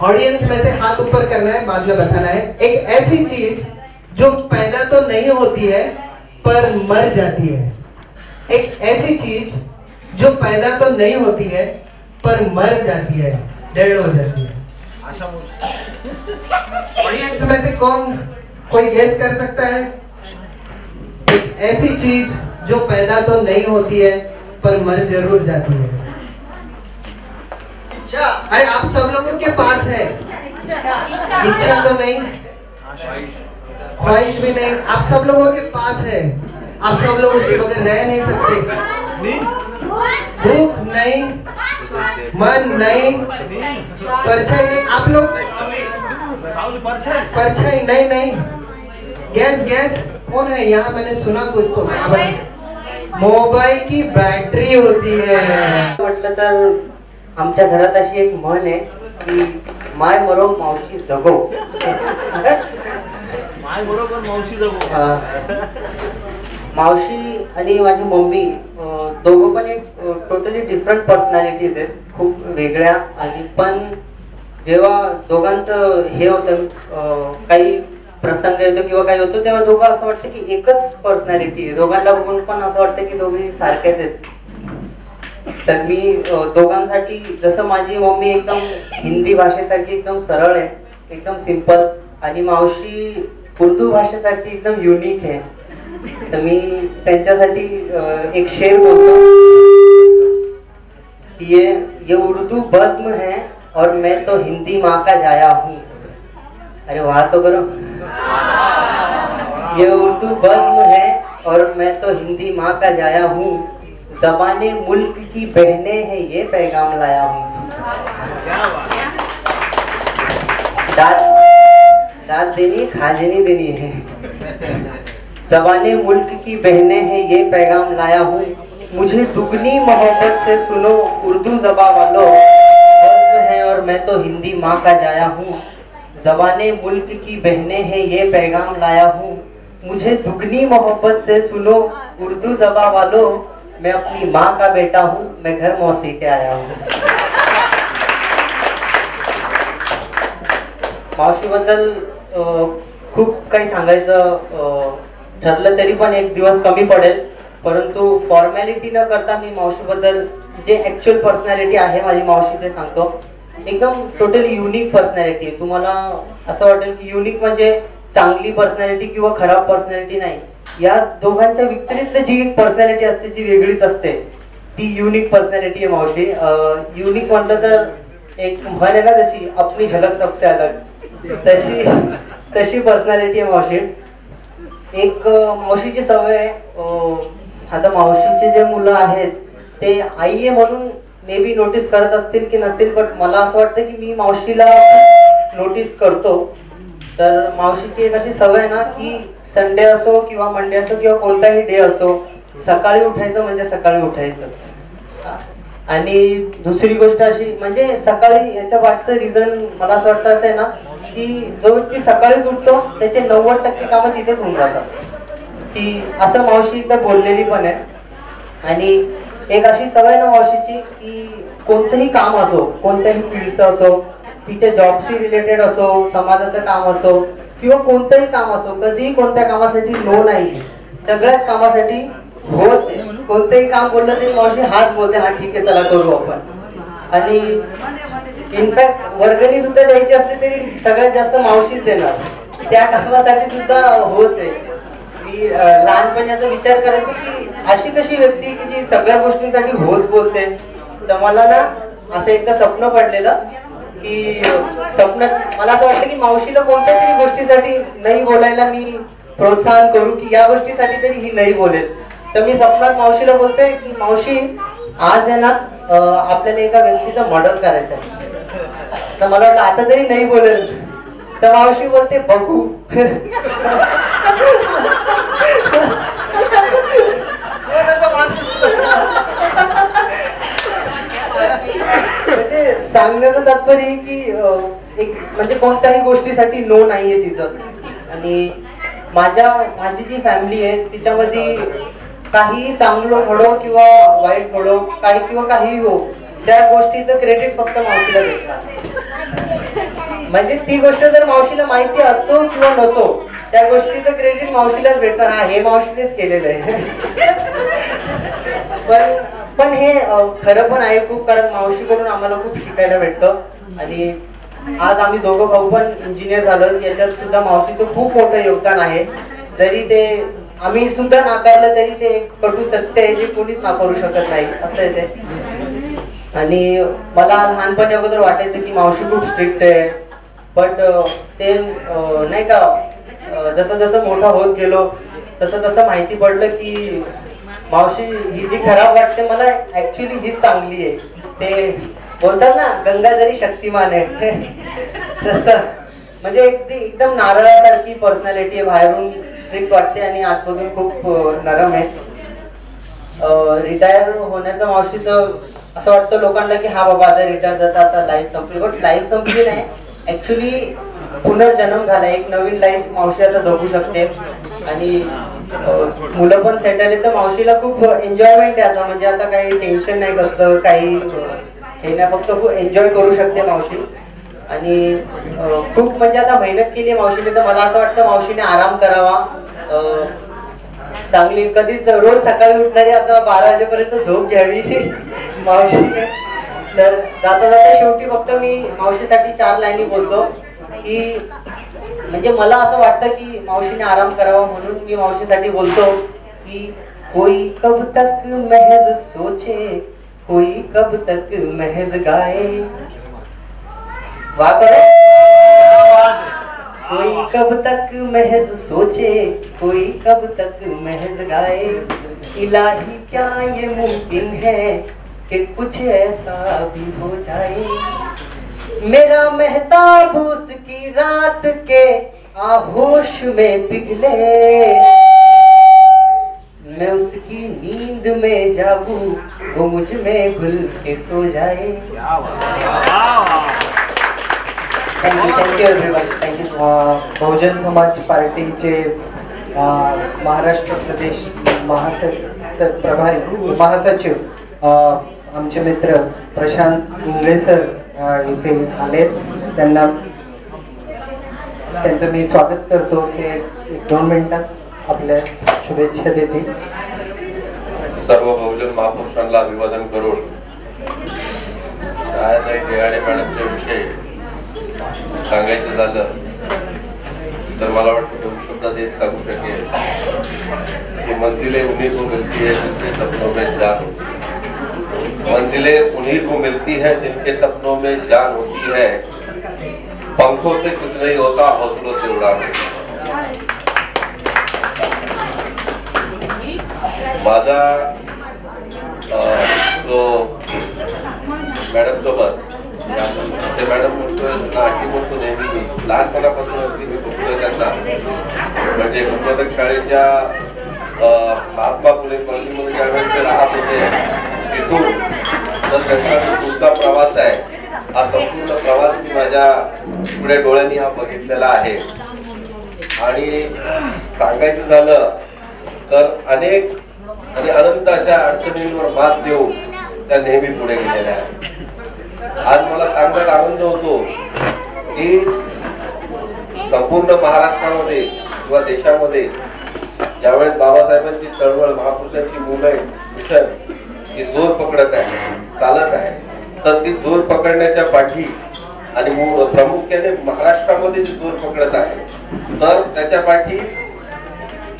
ऑडियंस में से हाथ ऊपर करना है, बाद में बताना है। एक ऐसी चीज जो पैदा तो नहीं होती है पर मर जाती है। एक ऐसी चीज जो पैदा तो नहीं होती है पर मर जाती है, डेड हो जाती है। ऑडियंस में से कोई गेस कर सकता है? एक ऐसी चीज जो पैदा तो नहीं होती है पर मर जरूर जाती है। अरे आप सब लोगों के पास है। इच्छा तो नहीं, ख्वाहिश भी नहीं, आप सब लोगों के पास है। आप सब लोग उसके बगैर रह नहीं सकते। भूख नहीं, मन नहीं, परछाई नहीं, आप लोग परछाई नहीं। गैस कौन है यहाँ? मैंने सुना कुछ तो। मोबाईल की बॅटरी होती है। म्हटलं तर आमच्या घरात अशी एक म्हण आहे की माय मरो मावशी जगो। माय बरोबर मावशी जगो। मावशी आणि माझी मम्मी दोघं पण एक टोटली डिफरंट पर्सनॅलिटीज आहेत, खूप वेगळ्या। आणि पण जेव्हा दोघांचं हे होतं, काही प्रसंग येतो किंवा काही होतो, तेव्हा दोघं असं वाटतं की एकच पर्सनॅलिटी आहे। दोघांना बघून पण असं वाटतं की दोघे सारखेच आहेत। तर मी दोघांसाठी, जसं माझी मम्मी एकदम हिंदी भाषेसारखी एकदम सरळ आहे, एकदम सिंपल, आणि मावशी उर्दू भाषेसारखी एकदम युनिक आहे, तर मी त्यांच्यासाठी एक शेर बोलतो कि ये उर्दू बज़्म है और मैं तो हिंदी माँ का जाया हूँ। अरे वाह तो करो। ये उर्दू बज़्म है और मैं तो हिंदी माँ का जाया हूँ, ज़बाने मुल्क की बहने हैं ये पैगाम लाया हूँ। दाद देनी खाजनी देनी है, ज़बाने मुल्क की बहने हैं ये पैगाम लाया हूँ, मुझे दुगनी मोहब्बत से सुनो उर्दू ज़बां वालों, बज़्म है और मैं तो हिंदी माँ का जाया हूँ, ज़बाने मुल्क की बहने हैं ये पैगाम लाया हूँ, मुझे दुगनी मोहब्बत से सुनो उर्दू ज़बां वालों, मैं अपनी माँ का बेटा हूँ, मैं घर मौसी के आया हूँ। मावशीबद्दल खूप काही सांगायचं ठरलं तरी पण एक दिवस कमी पडेल, परंतु फॉर्मॅलिटी न करता मी मावशीबद्दल जे ॲक्च्युअल पर्सनॅलिटी आहे माझी मावशी ते सांगतो। एकदम टोटली युनिक पर्सनॅलिटी आहे। तुम्हाला असं वाटेल की युनिक म्हणजे चांगली पर्सनॅलिटी किंवा खराब पर्सनॅलिटी नाही, या दोघांच्या व्यतिरिक्त जी एक पर्सनॅलिटी असते जी वेगळीच असते ती युनिक पर्सनॅलिटी आहे मावशी. युनिक म्हटलं तर एक म्हण आहे ना तशी, अपनी झलक सबसे अलग, तशी पर्सनॅलिटी आहे मावशी. एक मावशीची सवय आहे, आता मावशीचे जे मुलं आहेत ते आई आहे म्हणून मे बी नोटीस करत असतील की नसतील, पण मला असं वाटतं की मी मावशीला नोटीस करतो. तर मावशीची एक अशी सवय आहे ना की संडे असो किंवा मंडे असो किंवा कोणताही डे असो, सकाळी उठायचं म्हणजे सकाळी उठायचंच. आणि दुसरी गोष्ट अशी म्हणजे सकाळी याच्या मागचं रिझन मला असं वाटतं असं आहे ना की जो व्यक्ती सकाळीच उठतो त्याचे 90% कामं तिथेच होऊन जातात. की असं मावशी एकदा बोललेली पण आहे. आणि एक अशी सवय ना मावशीची की कोणतंही काम असो, कोणत्याही फील्डचं असो, तिच्या जॉबशी रिलेटेड असो, समाजाचं काम असो किंवा कोणतंही काम असो, कधीही कोणत्या कामासाठी नो नाही, सगळ्याच कामासाठी होच. कोणतंही काम बोललं तरी मावशी हाच बोलते, हा ठीक आहे चला करू आपण. आणि इनफॅक्ट वर्गणी सुद्धा द्यायची असली तरी सगळ्यात जास्त मावशीच देणार, त्या कामासाठी सुद्धा होच आहे. मी लहानपणी असा विचार करायचो की अशी कशी व्यक्ती की जी सगळ्या गोष्टींसाठी होच बोलते. तर मला ना असं एकदा स्वप्न पडलेलं की स्वप्नात मला असं वाटतं की मावशीला कोणत्या तरी गोष्टीसाठी नाही बोलायला मी प्रोत्साहन करू की या गोष्टीसाठी तरी ही नाही बोलेल. तर मी स्वप्नात मावशीला बोलतोय की मावशी आज आहे ना आपल्याला एका व्यक्तीचं मर्डर करायचं आहे. तर मला वाटलं आता तरी नाही बोलेल. तर मावशी बोलते बघू. म्हणजे सांगण्याचं तात्पर्य की एक म्हणजे कोणत्याही गोष्टीसाठी नो नाहीये तिचं. आणि माझी जी फॅमिली आहे तिच्यामध्ये काही चांगलं घडो किंवा वाईट घडो, काही किंवा काहीही हो, त्या गोष्टीचं क्रेडिट फक्त मावशीला भेटणार. म्हणजे ती गोष्ट जर मावशीला माहिती असो किंवा नसो, त्या गोष्टीचं क्रेडिट मावशीलाच भेटणार. हा हे मावशीनेच केलेलं आहे. पण हे खरं पण आहे खूप, कारण मावशीकडून आम्हाला खूप शिकायला भेटतं. आणि आज आम्ही दोघं भाऊ पण इंजिनियर झालो, याच्यात सुद्धा मावशीचं खूप मोठं योगदान आहे. जरी ते आम्ही सुद्धा नाकारलं तरी ते कटू सत्य आहे जे कोणीच नाकारू शकत नाही, असं आहे ते. आणि मला लहानपणी अगोदर वाटायचं की मावशी खूप स्ट्रिक्ट आहे, बट ते नाही का जसं जसं मोठा होत गेलो तसं तसं माहिती पडलं की मावशी ही जी खराब वाटते मला ऍक्च्युली हीच चांगली आहे. ते बोलतात ना गंगा जरी शक्तिमान आहे तसं म्हणजे एकदम नारळासारखी पर्सनॅलिटी आहे. बाहेरून स्ट्रिक्ट वाटते आणि आतमधून खूप नरम आहे. रिटायर होण्याचं मावशीचं असं वाटतं लोकांना की हा बाबा आता रिटायर जाता आता लाईफ संपली, बट लाईफ संपली नाही. ऍक्च्युली पुनर्जन्म झाला, एक नवीन लाईफ मावशी आता जगू शकते. आणि मुलं पण सेटल आहे तर मावशीला खूप एन्जॉयमेंट आहे आता. म्हणजे आता काही टेन्शन नाही कसतं, काही हे नाही, फक्त खूप एन्जॉय करू शकते मावशी. आणि खूप म्हणजे आता मेहनत केली मावशीने, तर मला असं वाटतं मावशीने आराम करावा. चांगली कधीच रोज सकाळी उठणारी आता 12 वाजेपर्यंत झोप घ्यावी मावशीने. तर जाता जाता शेवटी फक्त मी मावशीसाठी 4 लाईनी बोलतो की म्हणजे मला असं वाटतं की मावशीने आराम करावा, म्हणून मी मावशीसाठी बोलतो की कोई कब तक महज सोचे, कोई कब तक महज गाए. वाह करो. कोई कब तक महज सोचे, कोई कब तक महज गाए. इलाही क्या ये मुमकिन है कि कुछ ऐसा भी हो जाए. मेरा मेहताब उसकी रात के आहोश में पिघले, मैं उसकी नींद में जागू, वो मुझ में घुल के सो जाए. Thank you everyone. Thank you. Bahujan Samaj पार्टीचे महाराष्ट्र प्रदेश प्रभारी महासचिव आमचे मित्र प्रशांत मुंगळे सर इथे आलेत. त्यांचं मी स्वागत करतो. ते 1-2 मिनिटात आपल्या शुभेच्छा देतील. सर्व बहुजन महापुरुषांना अभिवादन करून छायाताई देहाडे मॅडमच्या विषयी सांगायचं झालं तर मला वाटतं 2 शब्दात हेच सांगू शकेल की मंजिलें उन्हीं को मिलती है जिनके सपनों में जान होती है. मंजिलें उन्हीं को मिलती है जिनके सपनों में जान होती है, पंखों से कुछ नहीं होता, हौसलों से उड़ान होती। माझा जो मॅडम सोबत ते मॅडम म्हणतोय नाटी म्हणतो नेहमी मी लहानपणापासून अगदी मी बघतोय त्यांना, म्हणजे कर्नाटक शाळेच्या महात्मा फुले कॉलनीमध्ये ज्यावेळेस ते राहत होते तिथून तर त्यांचा पुढचा प्रवास आहे, हा संपूर्ण प्रवास मी माझ्या पुढे डोळ्यांनी हा बघितलेला आहे. आणि सांगायचं झालं तर अनेक आणि अनंत अशा अडचणींवर मात देऊन त्या नेहमी पुढे गेलेल्या आहेत. आज मला सांगण्यात आनंद होतो की संपूर्ण महाराष्ट्रामध्ये किंवा देशामध्ये ज्यावेळेस बाबासाहेबांची चळवळ, महापुरुषांची मुवमेंट मिशन ही जोर पकडत आहे, चालत आहे, तर ती जोर पकडण्याच्या पाठी आणि प्रामुख्याने महाराष्ट्रामध्ये जी जोर पकडत आहे तर त्याच्या पाठी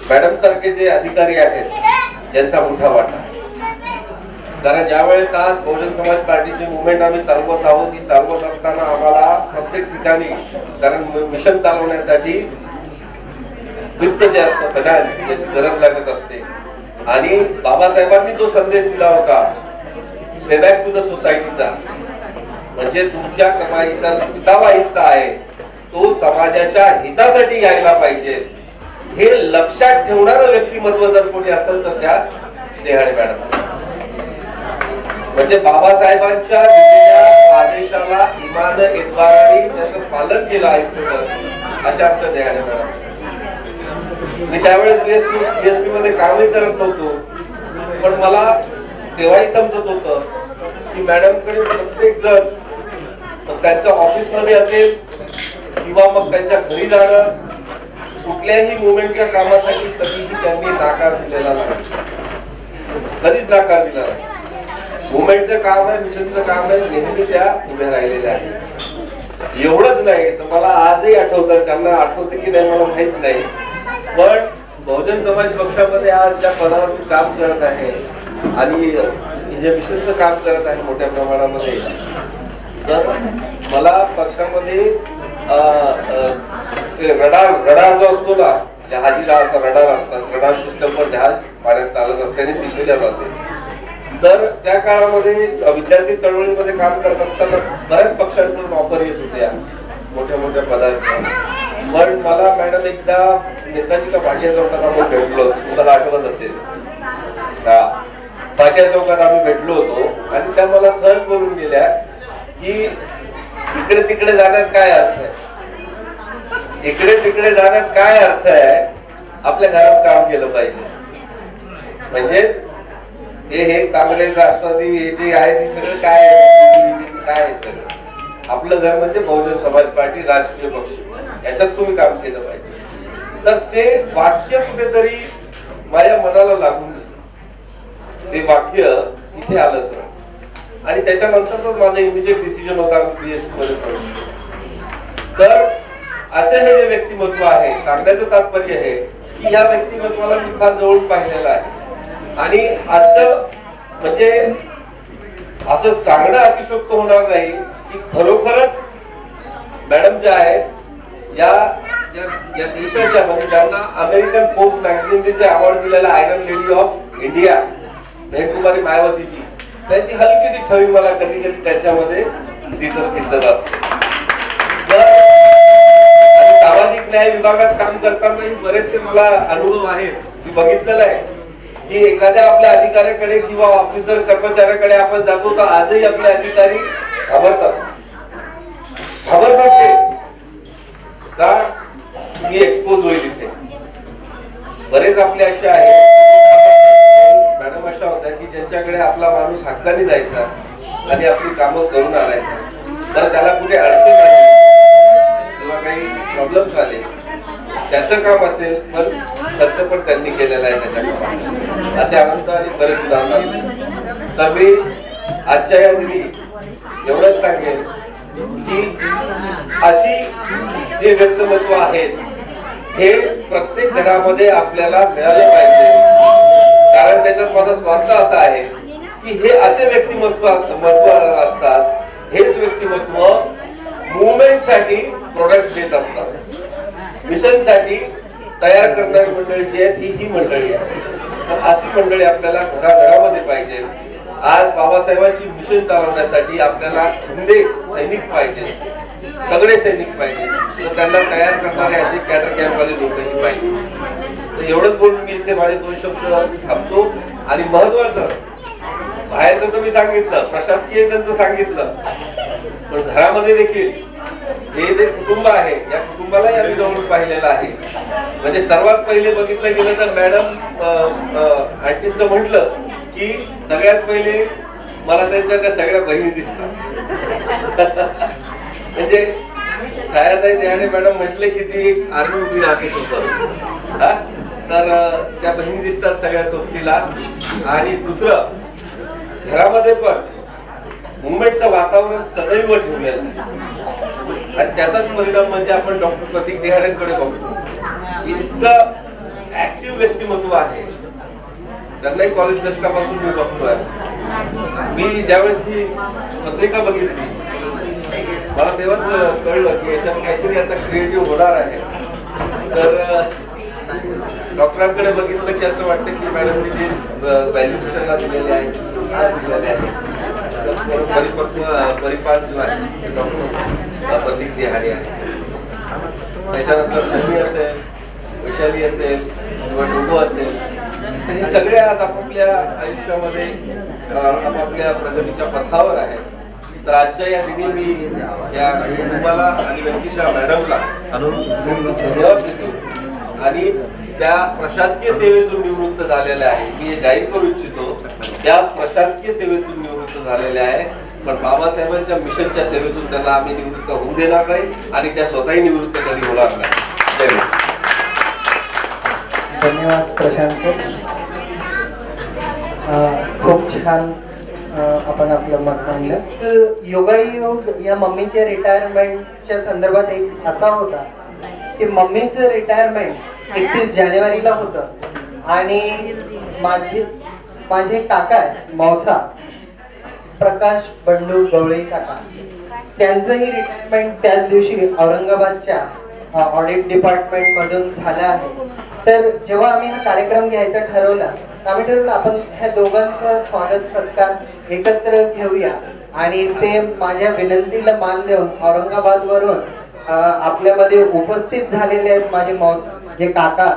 मॅडम सारखे जे अधिकारी आहेत यांचा मोठा वाटा आहे. कारण ज्यावेळेस आज बहुजन समाज पार्टीची मुवमेंट आम्ही चालवत आहोत, ही चालवत असताना आम्हाला प्रत्येक ठिकाणी, कारण मिशन चालवण्यासाठी वित्त जे असतं फायनान्स याची गरज लागत असते. आणि बाबासाहेबांनी जो संदेश दिला होता पे बॅक टू द सोसायटीचा, म्हणजे तुमच्या कमाईचा 20वा हिस्सा आहे तो समाजाच्या हितासाठी यायला पाहिजे, हे लक्षात ठेवणारं व्यक्तिमत्व जर कोणी असेल तर त्यात देहाडे मॅडम. म्हणजे बाबासाहेबांच्या दिलेल्या आदेशाला इमान इतबाराने त्याचं पालन केलं आयुष्यभर, अशा आमच्या देहाडे मॅडम. मी त्यावेळेस बीएसपी मध्ये कामही करत नव्हतो, पण मला तेव्हाही समजत होतं की मॅडमकडे प्रत्येक जण त्यांच्या ऑफिस मध्ये असेल किंवा मग त्यांच्या घरी जाणं, कुठल्याही मुवमेंटच्या कामासाठी कधीही त्यांनी नाकार दिलेला नाही, कधीच नाकार दिला नाही. मुवमेंटचं काम आहे, मिशनचं काम आहे, नेहमी त्या उभ्या राहिलेल्या आहेत. एवढंच नाही तर मला आजही आठवतं, त्यांना आठवतं की नाही मला माहित नाही, पण बहुजन समाज पक्षामध्ये आज ज्या पदावर मी काम करत आहे आणि जे मिशनचं काम करत आहे मोठ्या प्रमाणामध्ये, तर मला पक्षामध्ये रडार जो असतो ना, जहाजीला असा रडार असतात, रडार सिस्टमवर जहाज पाण्यात चालत असताना दिसल्या जाते. तर त्या काळामध्ये विद्यार्थी चळवळीमध्ये काम करत असताना बऱ्याच पक्षांकडून ऑफर येत होत्या मोठ्या मोठ्या पदांच्या. पण मला मॅडम एकदा नेताजीला भाटिया चौकात आम्ही भेटलो, तुम्हाला आठवत असेल का, भाटिया चौकात आम्ही भेटलो होतो आणि त्या मला सहज बोलून गेल्या की इकडे तिकडे जाण्यात काय अर्थ आहे, इकडे तिकडे जाण्यात काय अर्थ आहे, आपल्या घरात काम केलं पाहिजे. म्हणजेच हे काँग्रेस राष्ट्रवादी हे जे आहे ते सगळं काय आहे, सगळं आपलं घर म्हणजे बहुजन समाज पार्टी राष्ट्रीय पक्ष, याच्यात तुम्ही काम केलं पाहिजे. तर ते वाक्य कुठेतरी माझ्या मनाला लागून ते वाक्य इथे आलं सर. आणि त्याच्यानंतरच माझा इमिजिएट डिसिजन होता बीएसपी मध्ये प्रवेश. तर असे हे जे व्यक्तिमत्व आहे, सांगण्याचं तात्पर्य आहे की या व्यक्तिमत्वाला मी फार जवळून पाहिलेलं आहे. आणि असं म्हणजे असं सांगणं अतिशोक्त होणार नाही की खरोखरच मॅडम ज्या आहेत या देशाच्या, म्हणजे ज्यांना अमेरिकन फोक मॅगझिनने जे अवॉर्ड दिलेला आयरन लेडी ऑफ इंडिया कुमारी मायावतीची, त्यांची हलकीशी छवी मला कधी कधी त्याच्यामध्ये दिसत असते. आणि सामाजिक न्याय विभागात काम करतानाही बरेचसे मला अनुभव आहेत, मी बघितलेलं आहे की एखाद्या आपल्या अधिकाऱ्याकडे किंवा ऑफिसर कर्मचाऱ्याकडे आपण जातो तर आजही आपले अधिकारी घाबरतात ते का मी एक्सपोज होईल इथे. बरेच आपले असे आहेत मॅडम अशा होत्या की ज्यांच्याकडे आपला माणूस हक्काने जायचा आणि आपली कामं करून आणायचा, तर त्याला कुठे अडचण आली किंवा काही प्रॉब्लेम्स आले, त्याचं काम असेल पण खर्च पण त्यांनी केलेला आहे त्याच्या कामात, असे अनंत आणि बरेच उदाहरण. तर मी आजच्या या दिनी एवढंच सांगेन की अशी जे व्यक्तिमत्व आहेत हे प्रत्येक घरामध्ये आपल्याला मिळाले पाहिजे. कारण त्याच्यात माझा स्वार्थ असा आहे की की हे असे व्यक्तिमत्व असतात, हेच व्यक्तिमत्व मुवमेंट साठी प्रोडक्ट देत असतात, मिशन साठी तयार करणारी मंडळी जी आहेत ही मंडळी आहे. तर अशी मंडळी आपल्याला घराघरामध्ये पाहिजे. आज बाबासाहेबांची मिशन चालवण्यासाठी आपल्याला हुंदे सैनिक पाहिजे, तगडे सैनिक पाहिजे, तर त्यांना तयार करणारे असे कॅडर कॅम्पवाले लोकही पाहिजे. तर एवढंच बोलून मी इथे माझे 2 शब्द थांबतो. आणि महत्वाचं बाहेरचं तर मी सांगितलं, प्रशासकीय त्यांचं सांगितलं, पण घरामध्ये देखील हे जे कुटुंब आहे या कुटुंबालाही आम्ही जवळून पाहिलेलं आहे. म्हणजे सर्वात पहिले बघितलं गेलं तर मॅडम आंटींचं म्हटलं की सगळ्यात पहिले मला त्यांच्या त्या सगळ्या बहिणी दिसतात. म्हणजे छायाताई देहाडे मॅडम म्हटले की ती एक आर्मी उभी राहते सोबत, तर त्या बहिणी दिसतात सगळ्या सोबतीला. आणि दुसरं, घरामध्ये पण मुंबईचं वातावरण सदैव ठेवलेलं आहे आणि त्याचाच परिणाम म्हणजे आपण डॉक्टर प्रतीक देहाडेंकडे बघतो. इतकं ऍक्टिव्ह व्यक्तिमत्व आहे. त्यांनाही कॉलेज दशकापासून मी बघतोय. मी ज्यावेळेस ही पत्रिका बघितली मला तेव्हाच कळलं की याच्यात काहीतरी आता क्रिएटिव्ह होणार आहे. तर डॉक्टरांकडे बघितलं की असं वाटतं की मॅडमनी जे व्हॅल्यूज त्यांना दिलेले आहेत परिपाठ जो आहे डॉक्टर प्रतीक देहाडे आहे. त्याच्यानंतर सनी असेल, वैशाली असेल किंवा डोबो असेल, तर हे सगळे आज आपापल्या आयुष्यामध्ये आपापल्या प्रगतीच्या पथावर आहेत. तर आजच्या या दिनी मी या कुटुंबाला आणि व्यक्तिशा मॅडमला धन्यवाद देतो. आणि त्या प्रशासकीय सेवेतून निवृत्त झालेल्या आहे, मी हे जाहीर करू इच्छितो, त्या प्रशासकीय सेवेतून निवृत्त झालेल्या आहे, पण बाबासाहेबांच्या मिशनच्या सेवेतून त्यांना आम्ही निवृत्त होऊ देणार नाही आणि त्या स्वतःही निवृत्त कधी होणार नाही. धन्यवाद प्रशांत सर. खूप छान आपण आपलं मत मांडलं. योगायोग या मम्मीच्या रिटायरमेंटच्या संदर्भात एक असा होता की मम्मीचं रिटायरमेंट 31 जानेवारीला होतं आणि माझे काका आहे मौसा प्रकाश बंडू गवळे काका, त्यांचंही रिटायरमेंट त्याच दिवशी औरंगाबादच्या ऑडिट डिपार्टमेंट मधून झालं आहे. तर जेव्हा आम्ही हा कार्यक्रम घ्यायचा ठरवला, आम्ही ठरवलं आपण ह्या दोघांचं स्वागत सत्कार एकत्र घेऊया आणि ते माझ्या विनंतीला मान देऊन औरंगाबाद वरून आपल्यामध्ये उपस्थित झालेले आहेत माझे जे काका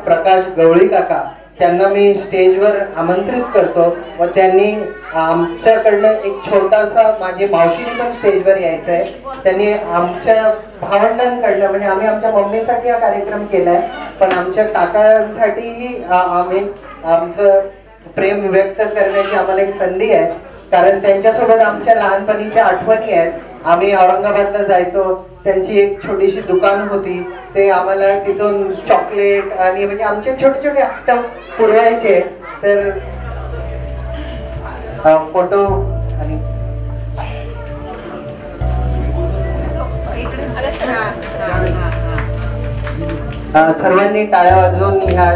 प्रकाश गवळी काका, त्यांना मी स्टेजवर आमंत्रित करतो व त्यांनी आमच्याकडनं एक छोटासा, माझी मावशीने पण स्टेजवर यायचं आहे, त्यांनी आमच्या भावंडांकडनं, म्हणजे आम्ही आमच्या मम्मीसाठी हा कार्यक्रम केलाय पण आमच्या काकांसाठीही आम्ही आमचं प्रेम व्यक्त करण्याची आम्हाला एक संधी आहे, कारण त्यांच्यासोबत आमच्या लहानपणीच्या आठवणी आहेत. आम्ही औरंगाबादला जायचो, त्यांची एक छोटीशी दुकान होती, ते आम्हाला तिथून चॉकलेट आणि म्हणजे आमचे छोटे छोटे हट्ट पुरवायचे. तर फोटो आणि सर्वांनी टाळ्या वाजवून ह्या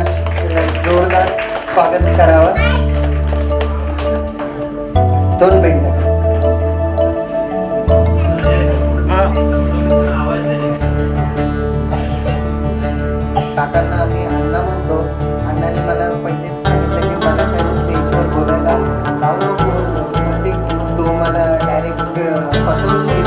जोरदार स्वागत करावं. 2 मिनिटं. काकांना आम्ही अण्णा म्हणतो. अण्णाने मला पहिले सांगितलं की मला काही स्टेजवर बोलायला लावू नको, तू मला direct पसरवशील.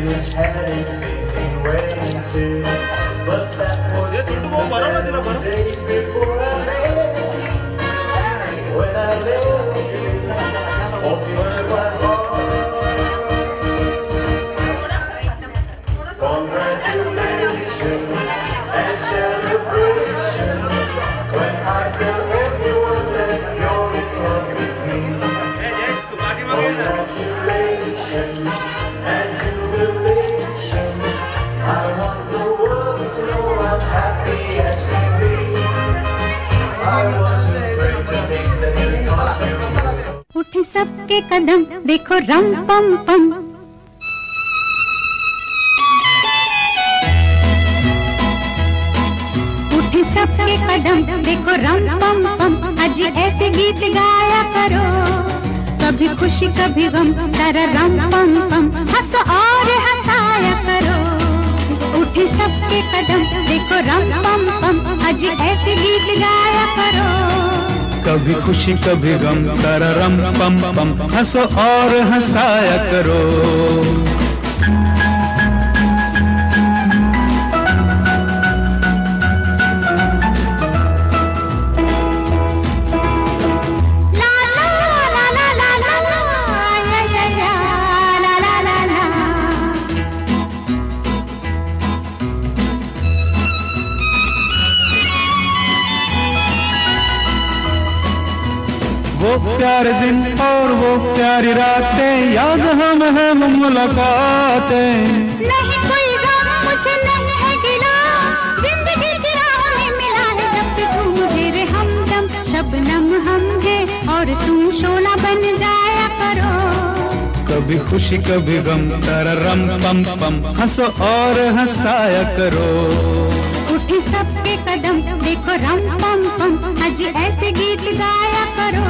just hadn't been waiting. But that was the days before I met you. When I left you, opened my heart. Congratulations and celebration when I tell everyone that you're in love with me. Congratulations and jubilation. I want the world to know I'm happy as can be. I wasn't afraid to think that you'd come to me. उठे सबके कदम देखो रम पम पम, उठे सबके कदम देखो रम पम पम। आज ऐसे गीत गाया करो, कभी खुशी कभी गम, तारा रम पम पम। हंसो और हंसाया करो, उठे सबके कदम देखो रम पम पम। आज ऐसे गीत गाया करो, कभी खुशी कभी गम, तारा रम पम पम। हंसो और हंसाया करो। वो प्यारे दिन और वो प्यारी रातें, याद हम है मुलाकातें। नहीं कोई गम मुझे नहीं है गिला, जिंदगी की राह में मिला है जब से तू मुझे रे हमदम। शबनम हम है और तुम शोला बन जाया करो, कभी खुशी कभी गम, तारा रम पम पम। हंसो और हंसाया करो, उठे सबके कदम देखो रम पम पम। आज ऐसे गीत गाया करो।